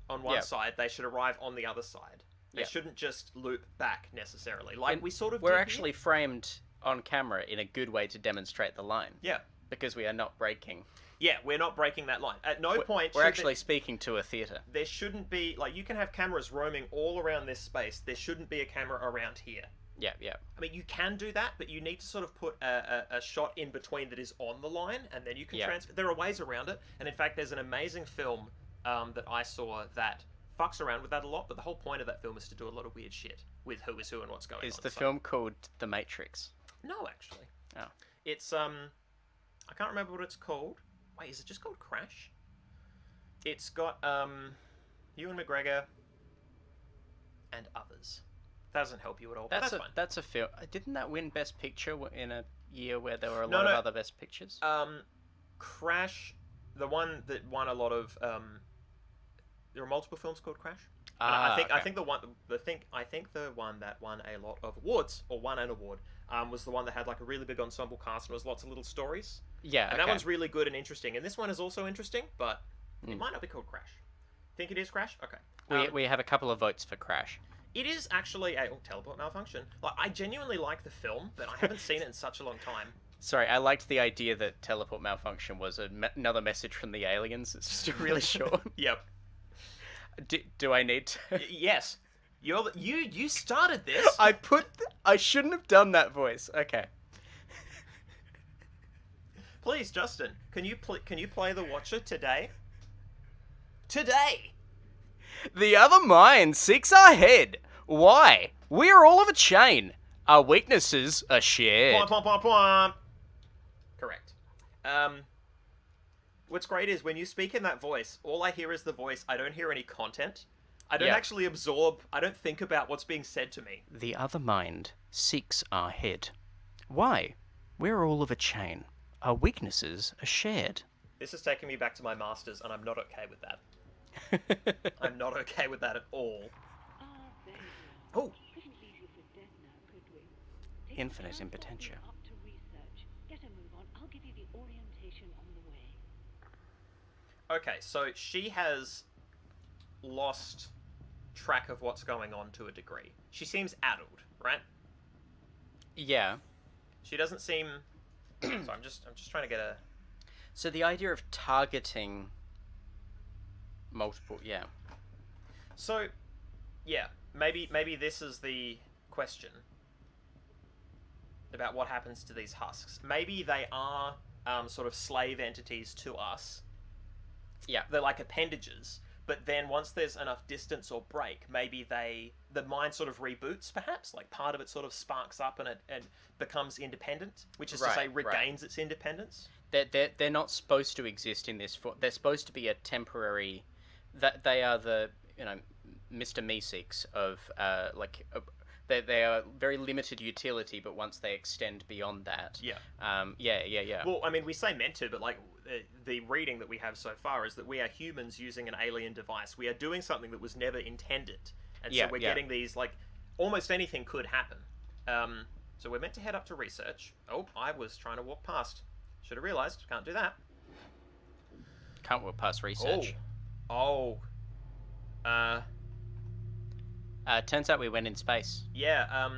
on one side, they should arrive on the other side. They shouldn't just loop back necessarily. Like we sort of We're did actually here. framed on camera in a good way to demonstrate the line. Yeah. Because we are not breaking. Yeah, we're not breaking that line. At no point... We're actually speaking to a theatre. There shouldn't be... Like, you can have cameras roaming all around this space. There shouldn't be a camera around here. Yeah. I mean, you can do that, but you need to sort of put a shot in between that is on the line, and then you can transfer... There are ways around it, and in fact, there's an amazing film that I saw that fucks around with that a lot, but the whole point of that film is to do a lot of weird shit with who is who and what's going on. Is the film called The Matrix? No, actually. Oh. It's, I can't remember what it's called. Wait, is it just called Crash? It's got, Ewan McGregor and others. That doesn't help you at all, but that's fine. That's a film. Didn't that win Best Picture in a year where there were a lot of other Best Pictures? Crash, the one that won a lot of, there are multiple films called Crash. I think the one that won a lot of awards, or won an award, was the one that had like a really big ensemble cast and was lots of little stories. Yeah, and that one's really good and interesting. And this one is also interesting, but it might not be called Crash. Think it is Crash? Okay. We have a couple of votes for Crash. It is actually a teleport malfunction. Like, I genuinely like the film, but I haven't seen it in such a long time. Sorry, I liked the idea that teleport malfunction was another message from the aliens. It's just really short. Yep. Do I need to? Yes. You started this. I shouldn't have done that voice. Okay. Please, Justin, can you play The Watcher today? Today. The other mind seeks our head. Why? We are all of a chain. Our weaknesses are shared. Plomp, plomp, plomp, plomp. Correct. What's great is when you speak in that voice, all I hear is the voice. I don't hear any content. I don't actually absorb. I don't think about what's being said to me. The other mind seeks our head. Why? We're all of a chain. Our weaknesses are shared. This is taking me back to my masters, and I'm not okay with that. I'm not okay with that at all. There you Oh. are. Couldn't leave you for dead now, could we? Take Infinite the transport impotentia. room up to research. Get a move on. I'll give you the orientation on the way. Okay, so she has lost track of what's going on to a degree. She seems addled, right? Yeah. She doesn't seem... So I'm just trying to get a... So the idea of targeting multiple... Yeah. So, Yeah, maybe this is the question about what happens to these husks. Maybe they are sort of slave entities to us. Yeah. They're like appendages. But then once there's enough distance or break, maybe the mind sort of reboots, perhaps. Like part of it sort of sparks up and it becomes independent, which is to say regains its independence. They're not supposed to exist in this form. They're supposed to be a temporary. That they are the Mr. Meeseeks of They are very limited utility, but once they extend beyond that... Yeah. Yeah. Well, I mean, we say meant to, but, like, the reading that we have so far is that we are humans using an alien device. We are doing something that was never intended. And so we're getting these, like, almost anything could happen. So we're meant to head up to research. Oh, I was trying to walk past. Should have realised. Can't do that. Can't walk past research. Turns out we went in space. Yeah,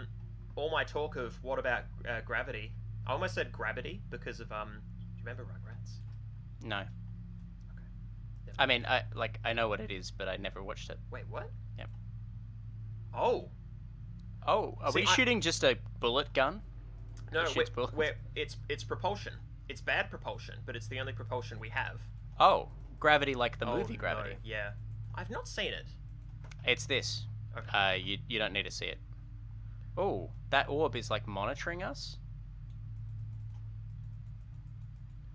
all my talk of what about gravity? I almost said gravity because of, do you remember Rugrats? No. Okay. Yeah. I mean, I know what it is, but I never watched it. Wait, what? Yep. Oh, are we shooting just a bullet gun? No, it's propulsion. It's bad propulsion, but it's the only propulsion we have. Oh, Gravity, like the movie Gravity. No, yeah. I've not seen it. It's this. Okay. You don't need to see it. Oh, that orb is like monitoring us?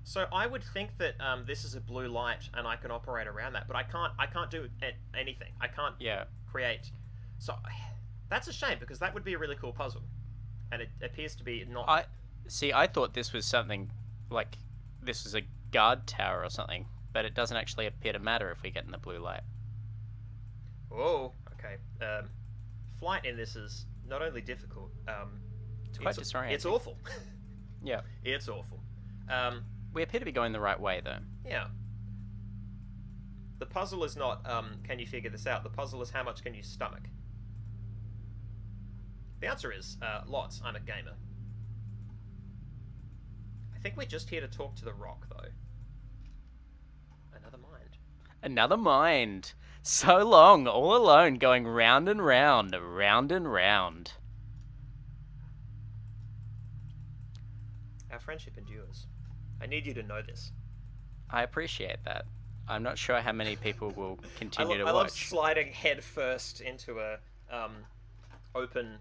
So I would think that this is a blue light and I can operate around that, but I can't do anything. I can't create. So that's a shame because that would be a really cool puzzle. And it appears to be not... I thought this was something like this was a guard tower or something, but it doesn't actually appear to matter if we get in the blue light. Oh, okay. Flight in this is not only difficult, it's quite disorienting. It's awful. Yeah. It's awful. We appear to be going the right way, though. Yeah. The puzzle is not, can you figure this out? The puzzle is how much can you stomach? The answer is, lots. I'm a gamer. I think we're just here to talk to the rock, though. Another mind. Another mind. So long, all alone, going round and round, round and round. Our friendship endures. I need you to know this. I appreciate that. I'm not sure how many people will continue to watch. I love sliding head first into a open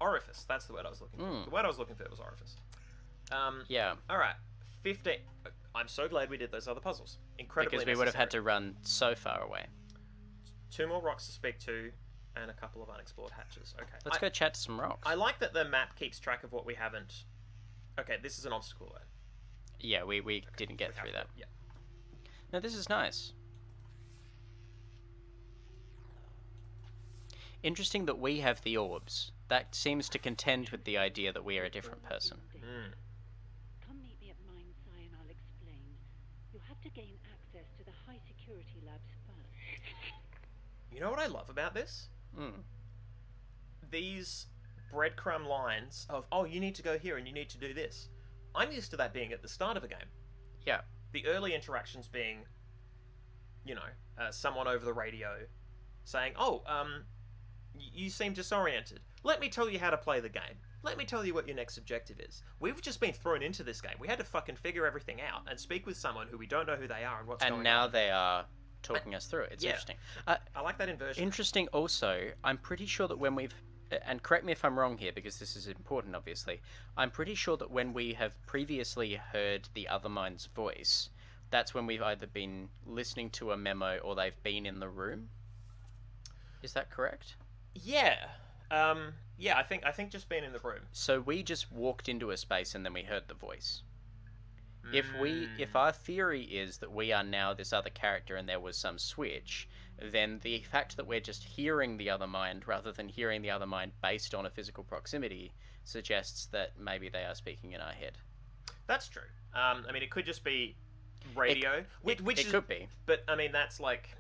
orifice. That's the word I was looking for. The word I was looking for was orifice. Yeah. All right. 15. I'm so glad we did those other puzzles. Incredibly Because we would have had to run so far away. 2 more rocks to speak to, and a couple of unexplored hatches. Okay. Let's go chat to some rocks. I like that the map keeps track of what we haven't... Okay, this is an obstacle though. Yeah, we didn't get through that. Yeah. No, this is nice. Interesting that we have the orbs. That seems to contend with the idea that we are a different person. Come meet me at Mine Sci and I'll explain. You'll have to gain access to the high security labs first. You know what I love about this? These breadcrumb lines of, oh, you need to go here and you need to do this. I'm used to that being at the start of a game. Yeah. The early interactions being, you know, someone over the radio saying, oh, you seem disoriented. Let me tell you how to play the game. Let me tell you what your next objective is. We've just been thrown into this game. We had to fucking figure everything out and speak with someone who we don't know who they are and what's going on. And now they are talking us through it. It's interesting. I like that inversion. Interesting also, I'm pretty sure that when we've... And correct me if I'm wrong here, because this is important, obviously. I'm pretty sure that when we have previously heard the other mind's voice, that's when we've either been listening to a memo or they've been in the room. Is that correct? Yeah. Yeah, I think just being in the room. So we just walked into a space and then we heard the voice. If our theory is that we are now this other character and there was some switch, then the fact that we're just hearing the other mind rather than hearing the other mind based on a physical proximity suggests that maybe they are speaking in our head. That's true. I mean, it could just be radio, which it could be. But I mean, that's like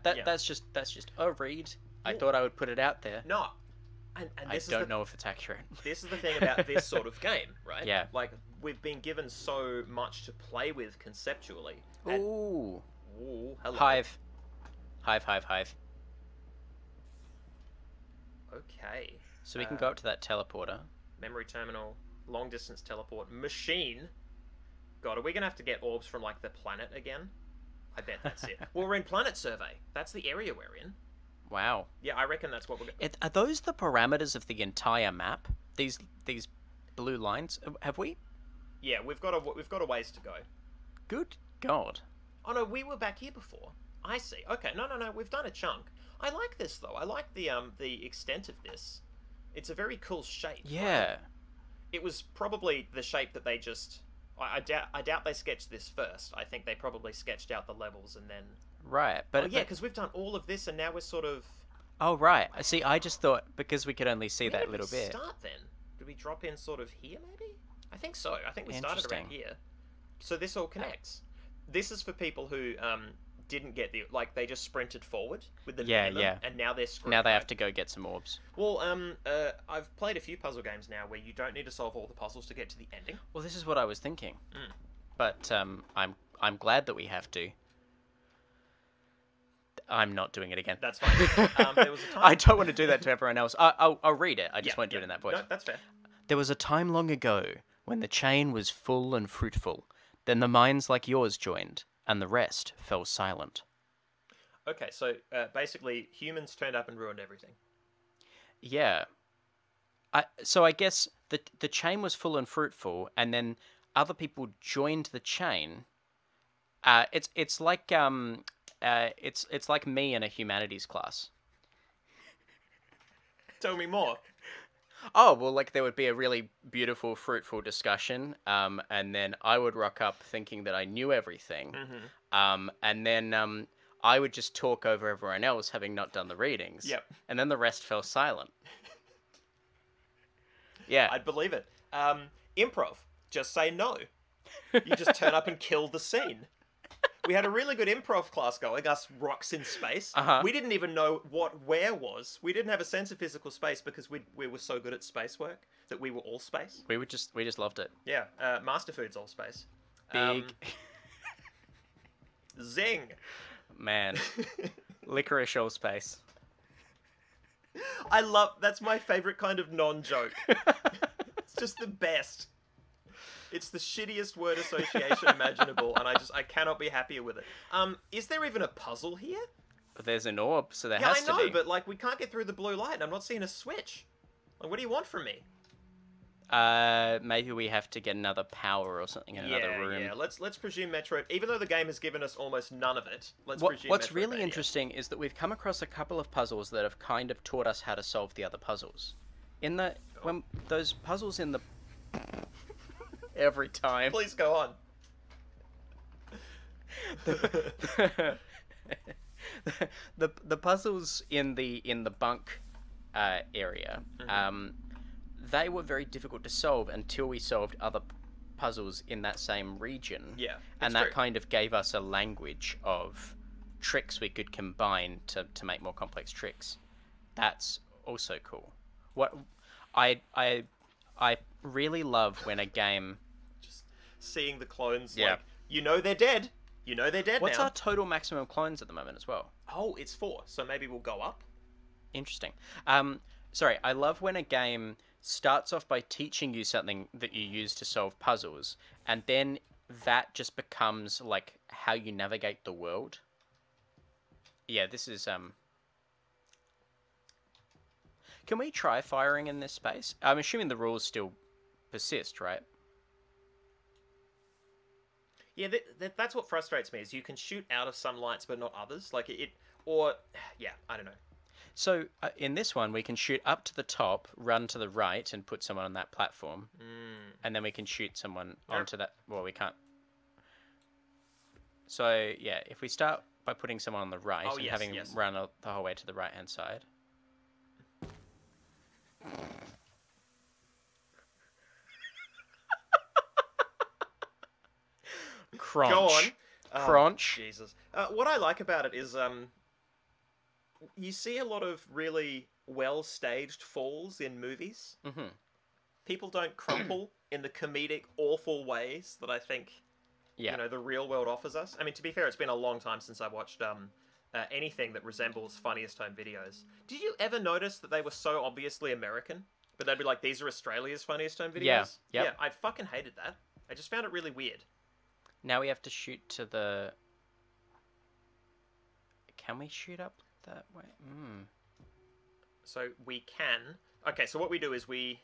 that's just a read. I thought I would put it out there. No. And I don't know if it's accurate. This is the thing about this sort of game, right? Yeah. Like, we've been given so much to play with conceptually. Ooh. Ooh, hello. Hive. Hive. Okay. So we can go up to that teleporter. Memory terminal, long distance teleport, machine. God, are we gonna have to get orbs from like the planet again? I bet that's it. Well, we're in planet survey. That's the area we're in. Wow. Yeah, I reckon that's what we're going. Are those the parameters of the entire map? These blue lines. Have we? Yeah, we've got a ways to go. Good God. Oh no, we were back here before. I see. Okay, no, we've done a chunk. I like this though. I like the extent of this. It's a very cool shape. Yeah. Right? It was probably the shape that they just. I doubt they sketched this first. I think they probably sketched out the levels and then. Right, but yeah, because we've done all of this and now we're sort of. Oh right. See, I just thought because we could only see that little bit. Start then. Did we drop in sort of here maybe? I think so. I think we started around here. So this all connects. This is for people who didn't get they just sprinted forward with the and now they're screwed. Now they have to go get some orbs. Well, I've played a few puzzle games now where you don't need to solve all the puzzles to get to the ending. Well, this is what I was thinking. But I'm glad that we have to. I'm not doing it again. That's fine. There was a time. I don't want to do that to everyone else. I'll read it. I just won't do it in that voice. No, that's fair. There was a time long ago when the chain was full and fruitful. Then the minds like yours joined, and the rest fell silent. Okay, so basically humans turned up and ruined everything. Yeah. So I guess the chain was full and fruitful, and then other people joined the chain. It's like it's like me in a humanities class. Tell me more. Oh, well, like there would be a really beautiful, fruitful discussion, and then I would rock up thinking that I knew everything, and then I would just talk over everyone else, having not done the readings. Yep. And then the rest fell silent. Yeah. I'd believe it. Improv. Just say no. You just turn up and kill the scene. We had a really good improv class going, us rocks in space. We didn't even know where was. We didn't have a sense of physical space because we were so good at space work that we were all space. We just loved it. Yeah, Master Food's all space. Big. Zing. Man. Licorice all space. That's my favorite kind of non-joke. It's just the best. It's the shittiest word association imaginable, and I cannot be happier with it. Is there even a puzzle here? There's an orb, so there has to be. Yeah, I know, but like we can't get through the blue light, and I'm not seeing a switch. Like, what do you want from me? Maybe we have to get another power or something in another room. Yeah, let's presume Metro. Even though the game has given us almost none of it, presume. What's really interesting is that we've come across a couple of puzzles that have kind of taught us how to solve the other puzzles. When those puzzles in the every time. Please go on. The puzzles in the bunk area, they were very difficult to solve until we solved other puzzles in that same region. Yeah, and that kind of gave us a language of tricks we could combine to make more complex tricks. That's also cool. What I really love when a game just seeing the clones. Yeah. Like, they're dead. They're dead. What's now. our total maximum clones at the moment as well? Oh, it's 4. So maybe we'll go up. Interesting. Sorry, I love when a game starts off by teaching you something that you use to solve puzzles, and then that just becomes like how you navigate the world. Yeah, this is Can we try firing in this space? I'm assuming the rules still persist, right? Yeah, that's what frustrates me, is you can shoot out of some lights but not others. Like I don't know. So in this one, we can shoot up to the top, run to the right, and put someone on that platform. And then we can shoot someone onto that. Well, we can't. So, yeah, if we start by putting someone on the right and having run the whole way to the right-hand side. Crunch. Go on. Crunch. Oh, Jesus. What I like about it is you see a lot of really well-staged falls in movies. People don't crumple in the comedic, awful ways that I think Yeah. you know, the real world offers us. I mean, to be fair, it's been a long time since I watched anything that resembles Funniest Home Videos. Did you ever notice that they were so obviously American? But they'd be like, these are Australia's Funniest Home Videos? Yeah, yep. Yeah, I fucking hated that. I just found it really weird. Now we have to shoot to the... Can we shoot up that way? So we can... Okay, so what we do is we...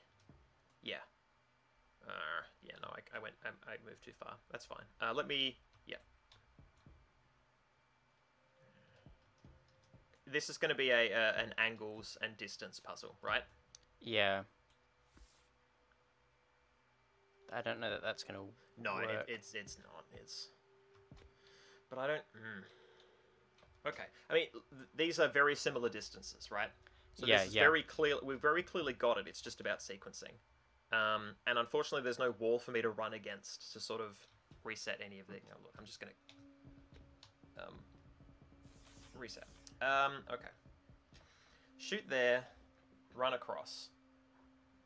Yeah. Yeah, no, I moved too far. That's fine. Let me... Yeah. This is going to be an angles and distance puzzle, right? Yeah. I don't know that that's going to No, work. it's not. It's... But I don't... Okay. I mean, these are very similar distances, right? So yeah, this is very clear. We've very clearly got it. It's just about sequencing. And unfortunately, there's no wall for me to run against to sort of reset any of the... Oh, look, I'm just going to... reset. Okay. Shoot there. Run across.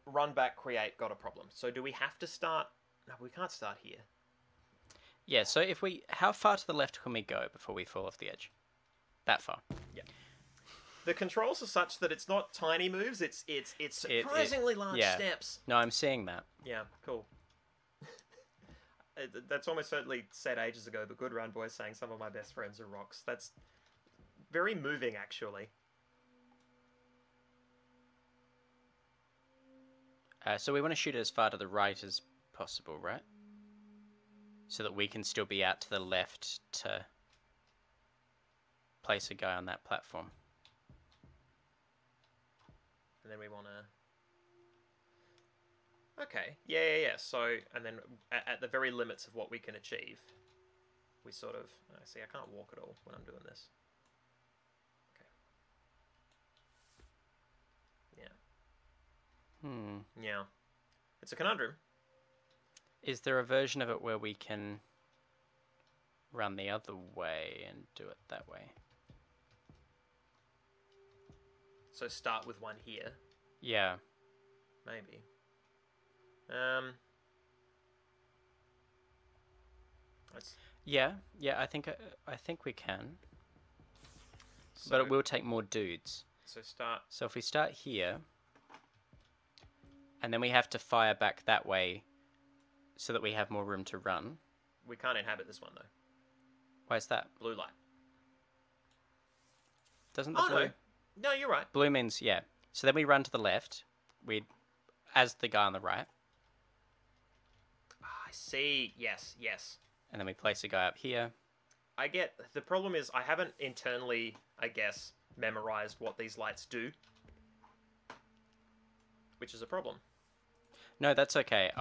Run back, create, got a problem. So do we have to start... No, we can't start here. Yeah, so if we... How far to the left can we go before we fall off the edge? That far. Yeah. The controls are such that it's not tiny moves, it's surprisingly large steps. No, I'm seeing that. Yeah, cool. That's almost certainly said ages ago, but good run, boys, saying some of my best friends are rocks. That's very moving, actually. So we want to shoot as far to the right as possible, right? So that we can still be out to the left to place a guy on that platform. And then we want to... Okay, yeah. So, and then at the very limits of what we can achieve, we sort of... see, I can't walk at all when I'm doing this. Okay. Yeah. It's a conundrum. Is there a version of it where we can run the other way and do it that way? So start with one here. Yeah. Maybe. Yeah. I think we can. So, but it will take more dudes. So start. So if we start here, and then we have to fire back that way, so that we have more room to run. We can't inhabit this one though. Why is that? Blue light. Doesn't the blue? No, you're right. Blue means yeah. So then we run to the left. As the guy on the right. I see. Yes. And then we place a guy up here. I get... The problem is I haven't internally, I guess, memorized what these lights do. Which is a problem. No, that's okay.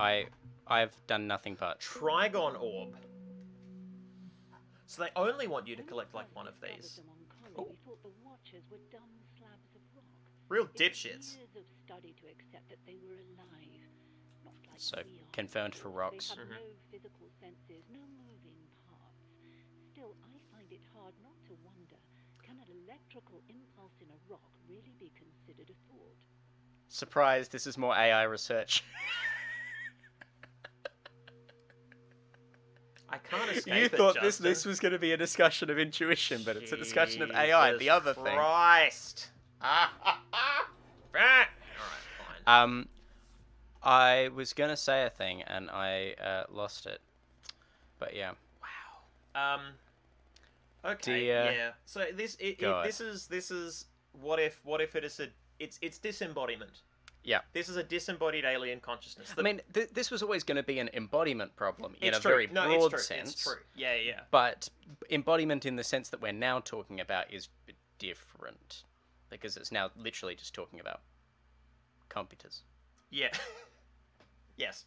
I've done nothing but... Trigon orb. So they only want you to collect like one of these. Oh. We thought the Watchers were dumb slabs of rock. Real dipshits. Years of study to accept that they were alive, not like So we are. confirmed for rocks. They have no physical senses, no moving parts. Still, I find it hard not to wonder, can an electrical impulse in a rock really be considered a thought? Surprise, this is more AI research. I can't escape You it, thought Justin. this was going to be a discussion of intuition, but it's a discussion of AI, the other thing. Christ. Alright, fine. I was going to say a thing, and I lost it. But yeah. Wow. Okay. Yeah. So this is what if it is it's disembodiment. Yeah. This is a disembodied alien consciousness. I mean, this was always going to be an embodiment problem in a true. very No, broad it's true. sense. It's true. Yeah. But embodiment in the sense that we're now talking about is different. Because it's now literally just talking about computers. Yeah. Yes.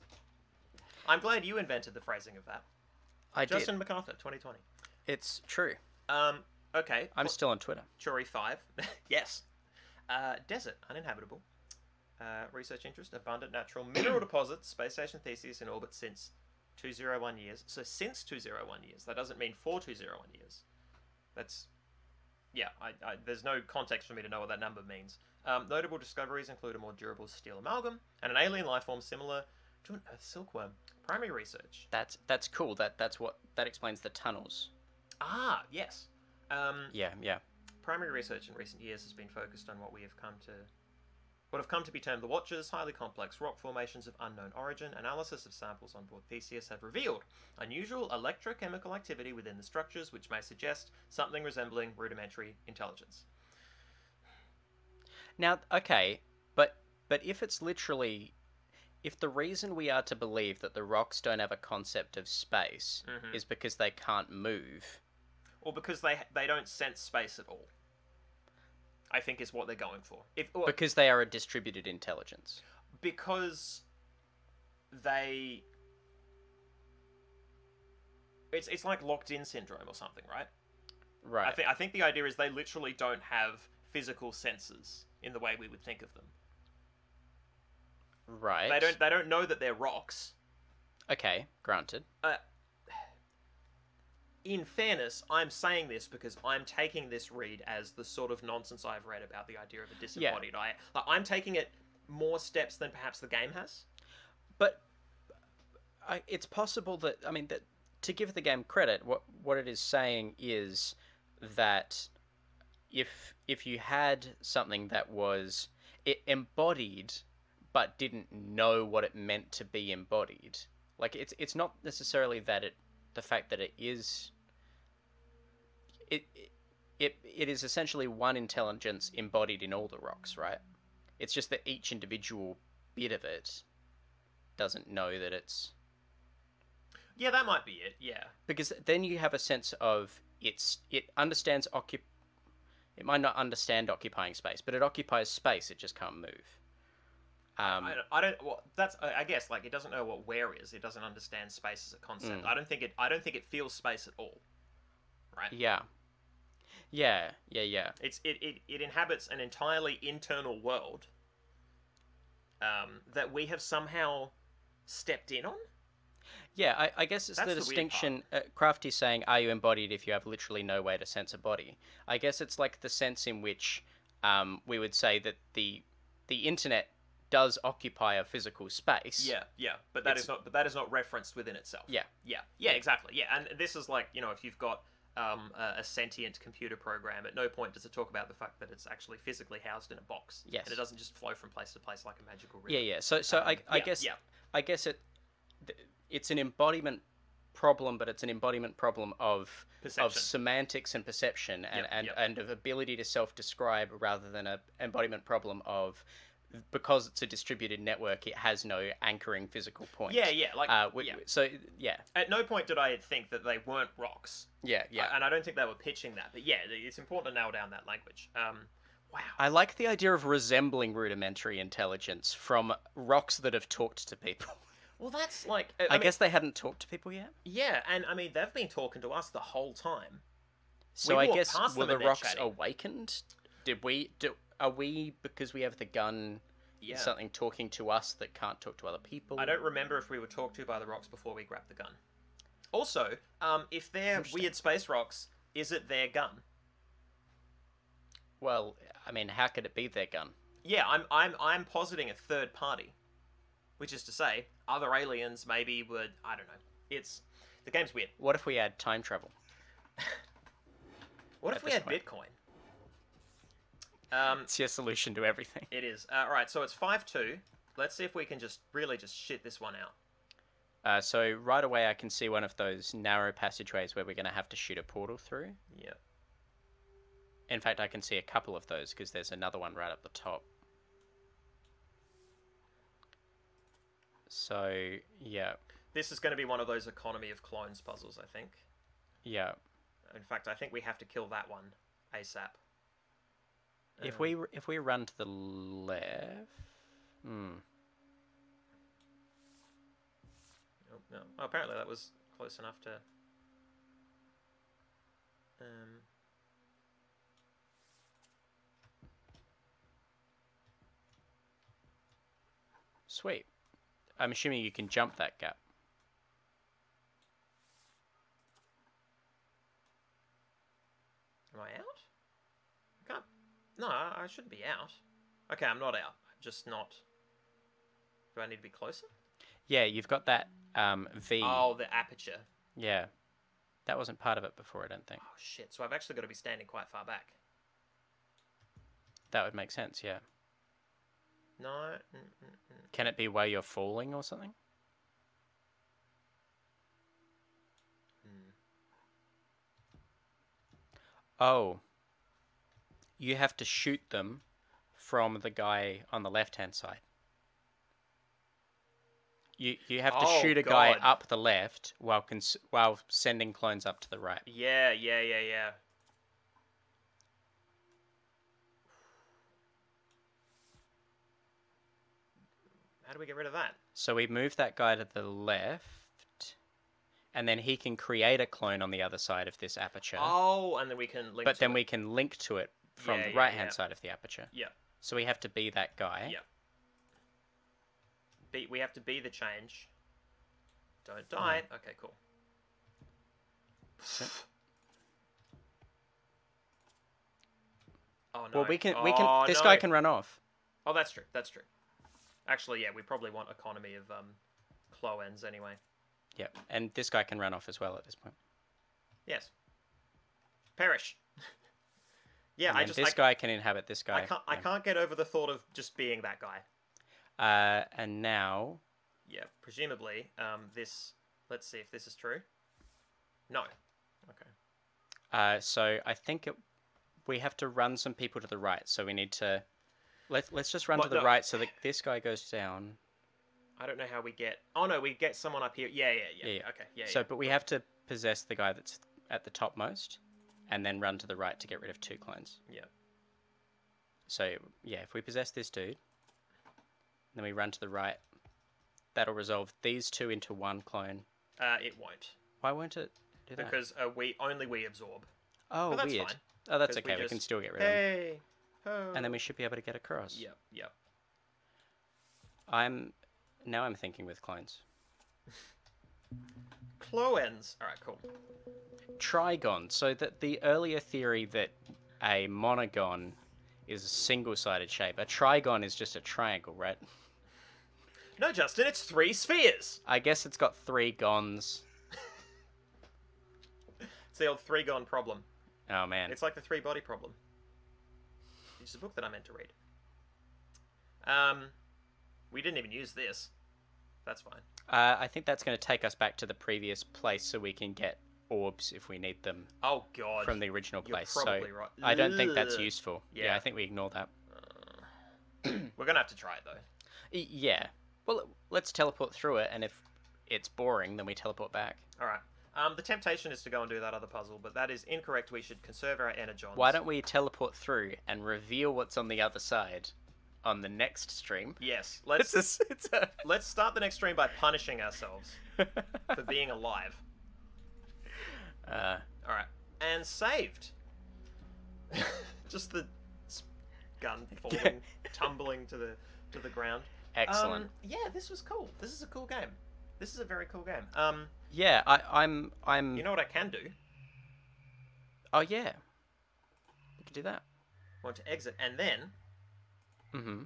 I'm glad you invented the phrasing of that. Justin MacArthur, 2020. It's true. Okay. I'm still on Twitter. Chori 5. Yes. Desert, uninhabitable. Research interest, abundant natural mineral deposits, space station Theseus in orbit since 201 years. So since 201 years. That doesn't mean for 201 years. That's... Yeah, there's no context for me to know what that number means. Notable discoveries include a more durable steel amalgam and an alien life form similar To an Earth silkworm. Primary research. That's cool. That explains the tunnels. Ah, yes. Yeah. Primary research in recent years has been focused on what have come to be termed the Watchers. Highly complex rock formations of unknown origin. Analysis of samples on board Theseus have revealed unusual electrochemical activity within the structures, which may suggest something resembling rudimentary intelligence. Now, okay, but if it's literally, if the reason we are to believe that the rocks don't have a concept of space is because they can't move, or because they don't sense space at all, I think is what they're going for. Because they are a distributed intelligence. Because they... It's like locked-in syndrome or something, right? Right. I think the idea is they literally don't have physical senses in the way we would think of them. Right. They don't know that they're rocks. Okay, granted. In fairness, I'm saying this because I'm taking this read as the sort of nonsense I've read about the idea of a disembodied eye. I'm taking it more steps than perhaps the game has. But it's possible that, I mean, that to give the game credit, what it is saying is that if you had something that was embodied but didn't know what it meant to be embodied, like it's not necessarily that the fact that it is it is essentially one intelligence embodied in all the rocks, right? It's just that each individual bit of it doesn't know that it's... Yeah, that might be it, yeah. Because then you have a sense of it understands it might not understand occupying space, but it occupies space, it just can't move. I don't. Well, that's. I guess like it doesn't know what where is. It doesn't understand space as a concept. I don't think it feels space at all. Right. Yeah. It inhabits an entirely internal world. That we have somehow stepped in on. Yeah, I guess it's the distinction. Crafty's saying, "Are you embodied if you have literally no way to sense a body?" I guess it's like the sense in which we would say that the internet does occupy a physical space. Yeah, but that is not referenced within itself. Yeah, exactly. Yeah, and this is like, if you've got a sentient computer program, at no point does it talk about the fact that it's actually physically housed in a box. Yes, and it doesn't just flow from place to place like a magical river. Yeah. So I guess it's an embodiment problem, but it's an embodiment problem of semantics and perception and of ability to self-describe, rather than an embodiment problem of, because it's a distributed network, it has no anchoring physical point. So at no point did I think that they weren't rocks. And I don't think they were pitching that, but it's important to nail down that language. Wow. I like the idea of resembling rudimentary intelligence from rocks that have talked to people. Well, that's like... I guess they hadn't talked to people yet? Yeah, and I mean, they've been talking to us the whole time. So I guess, were the rocks awakened? Are we, because we have the gun, something talking to us that can't talk to other people? I don't remember if we were talked to by the rocks before we grabbed the gun. Also, if they're weird space rocks, is it their gun? Well, I mean, how could it be their gun? Yeah, I'm positing a third party. Which is to say, other aliens maybe would... I don't know. The game's weird. What if we had time travel? What if we had Bitcoin? It's your solution to everything. It is. Alright, so it's 5-2. Let's see if we can just shit this one out. So right away I can see one of those narrow passageways where we're going to have to shoot a portal through. Yeah. In fact, I can see a couple of those, because there's another one right up the top. So, yeah. This is going to be one of those economy of clones puzzles, I think. Yeah. In fact, I think we have to kill that one ASAP. If we run to the left... Oh, no. Oh, apparently that was close enough to... Sweet. I'm assuming you can jump that gap. Am I out? I can't... No, I shouldn't be out. Okay, I'm not out. I'm just not... Do I need to be closer? Yeah, you've got that V. Oh, the aperture. Yeah. That wasn't part of it before, I don't think. Oh, shit. So I've actually got to be standing quite far back. That would make sense, yeah. No. Can it be where you're falling or something? Oh. You have to shoot them from the guy on the left-hand side. You have to shoot a guy up the left while sending clones up to the right. Yeah. How do we get rid of that? So we move that guy to the left, and then he can create a clone on the other side of this aperture. Oh, and then we can link. But then we can link to it from the right-hand side of the aperture. Yeah. So we have to be that guy. Yeah. We have to be the change. Don't die. Okay, cool. Oh no. Well, we can. This guy can run off. Oh, that's true. That's true. Actually, yeah, we probably want economy of clones anyway. Yep, and this guy can run off as well at this point. Yes. Perish. Yeah, this guy can inhabit this guy. I can't get over the thought of just being that guy. And now. Yeah, presumably, this. Let's see if this is true. No. Okay. So I think we have to run some people to the right. So we need to. Let's just run to the right so that this guy goes down. I don't know how we get. Oh no, we get someone up here. Yeah. Okay. Yeah. So, but we have to possess the guy that's at the topmost, and then run to the right to get rid of 2 clones. Yeah. So yeah, if we possess this dude, then we run to the right. That'll resolve these 2 into 1 clone. It won't. Why won't it do that? Because we absorb. Oh, that's weird. fine. Oh, that's okay. We can still get rid of him. Hey. Oh. And then we should be able to get across. Yep. I'm thinking with clones. Clones. All right, cool. Trigon. So that the earlier theory that a monogon is a single-sided shape, a trigon is just a triangle, right? No, Justin, it's 3 spheres. I guess it's got 3 gons. It's the old 3-gon problem. Oh man, it's like the 3-body problem. It's a book that I meant to read. We didn't even use this. That's fine. I think that's going to take us back to the previous place so we can get orbs if we need them. Oh god. From the original place. You're probably so right. I don't think that's useful. Yeah, I think we ignore that. We're gonna have to try it though. Yeah. Well, let's teleport through it, and if it's boring, then we teleport back. All right. The temptation is to go and do that other puzzle, but that is incorrect. We should conserve our energons. Why don't we teleport through and reveal what's on the other side on the next stream? Yes. Let's start the next stream by punishing ourselves for being alive. All right. And saved. Just the gun falling, tumbling to the ground. Excellent. Yeah, this was cool. This is a cool game. This is a very cool game. Yeah, I'm. You know what I can do? Oh yeah. We can do that. Want to exit and then. Mm-hmm.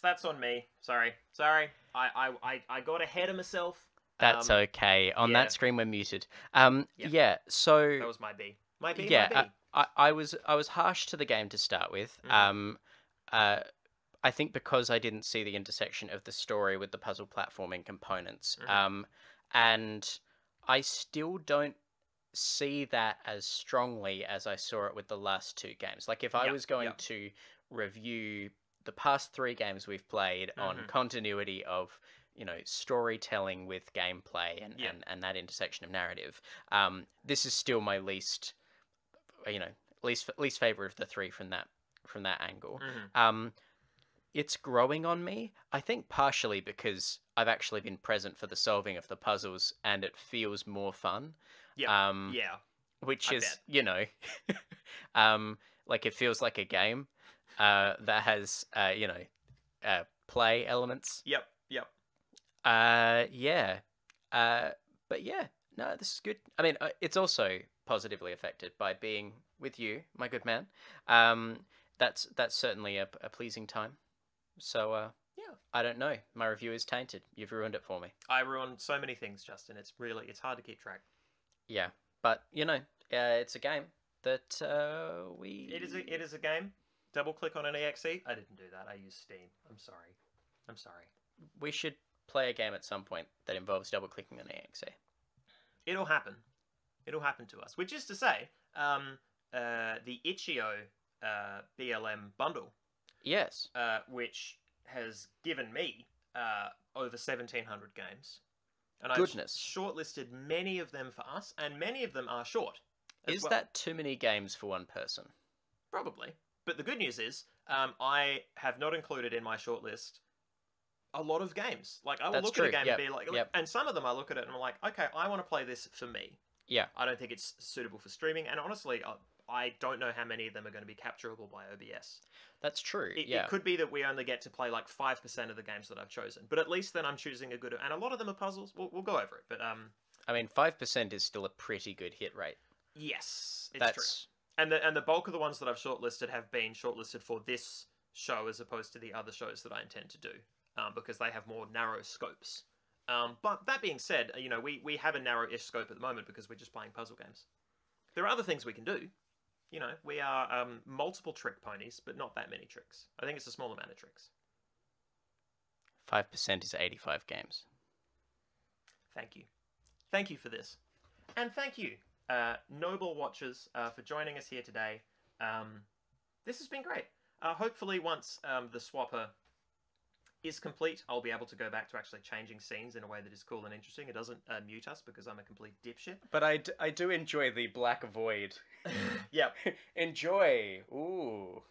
That's on me. Sorry. I got ahead of myself. That's okay. On that screen, we're muted. Yeah. So that was my B. My B. Yeah. I was harsh to the game to start with. Mm-hmm. I think because I didn't see the intersection of the story with the puzzle platforming components. Mm-hmm. And I still don't see that as strongly as I saw it with the last 2 games. Like if I was going to review the past 3 games we've played on continuity of, storytelling with gameplay and that intersection of narrative, this is still my least favorite of the 3 from that angle. Mm-hmm. it's growing on me. I think partially because I've actually been present for the solving of the puzzles, and it feels more fun. Yeah, Um, yeah. which I is, bet. you know, like it feels like a game that has, play elements. Yep, yep. Yeah. Uh, but yeah, no, this is good. I mean, it's also positively affected by being with you, my good man. That's certainly a pleasing time. So, Yeah. I don't know. My review is tainted. You've ruined it for me. I ruined so many things, Justin. It's hard to keep track. Yeah, but it's a game that we. It is a game. Double click on an exe. I didn't do that. I used Steam. I'm sorry. We should play a game at some point that involves double clicking on exe. It'll happen. It'll happen to us. Which is to say, the Itch.io BLM bundle. Yes. Which has given me over 1,700 games. And Goodness. I've shortlisted many of them for us, and many of them are short. Is that too many games for one person? Probably. But the good news is, I have not included in my shortlist a lot of games. Like, I will look at a game and be like, and some of them I look at it and I'm like, okay, I want to play this for me. Yeah. I don't think it's suitable for streaming, and honestly, I don't know how many of them are going to be capturable by OBS. That's true. It could be that we only get to play like 5% of the games that I've chosen, but at least then I'm choosing a good, and a lot of them are puzzles. We'll go over it, but I mean, 5% is still a pretty good hit rate. Yes, it's true. And the bulk of the ones that I've shortlisted have been shortlisted for this show as opposed to the other shows that I intend to do, because they have more narrow scopes. But that being said, we have a narrow-ish scope at the moment because we're just playing puzzle games. There are other things we can do. We are multiple trick ponies, but not that many tricks. I think it's a small amount of tricks. 5% is 85 games. Thank you. Thank you for this. And thank you, noble watchers, for joining us here today. This has been great. Hopefully once the swapper is complete, I'll be able to go back to actually changing scenes in a way that is cool and interesting. It doesn't mute us because I'm a complete dipshit. But I do enjoy the black void. Yep. Enjoy. Ooh.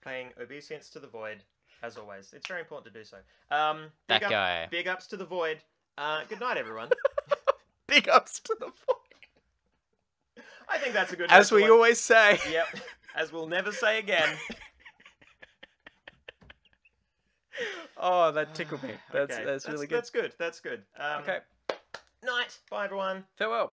Paying obeisance to the void, as always. It's very important to do so. Guy. Big ups to the void. Good night, everyone. Big ups to the void. I think that's a good... As we always say. Yep. As we'll never say again. Oh, that tickled me. That's really good. That's good. That's good. Okay. Night. Bye, everyone. Farewell.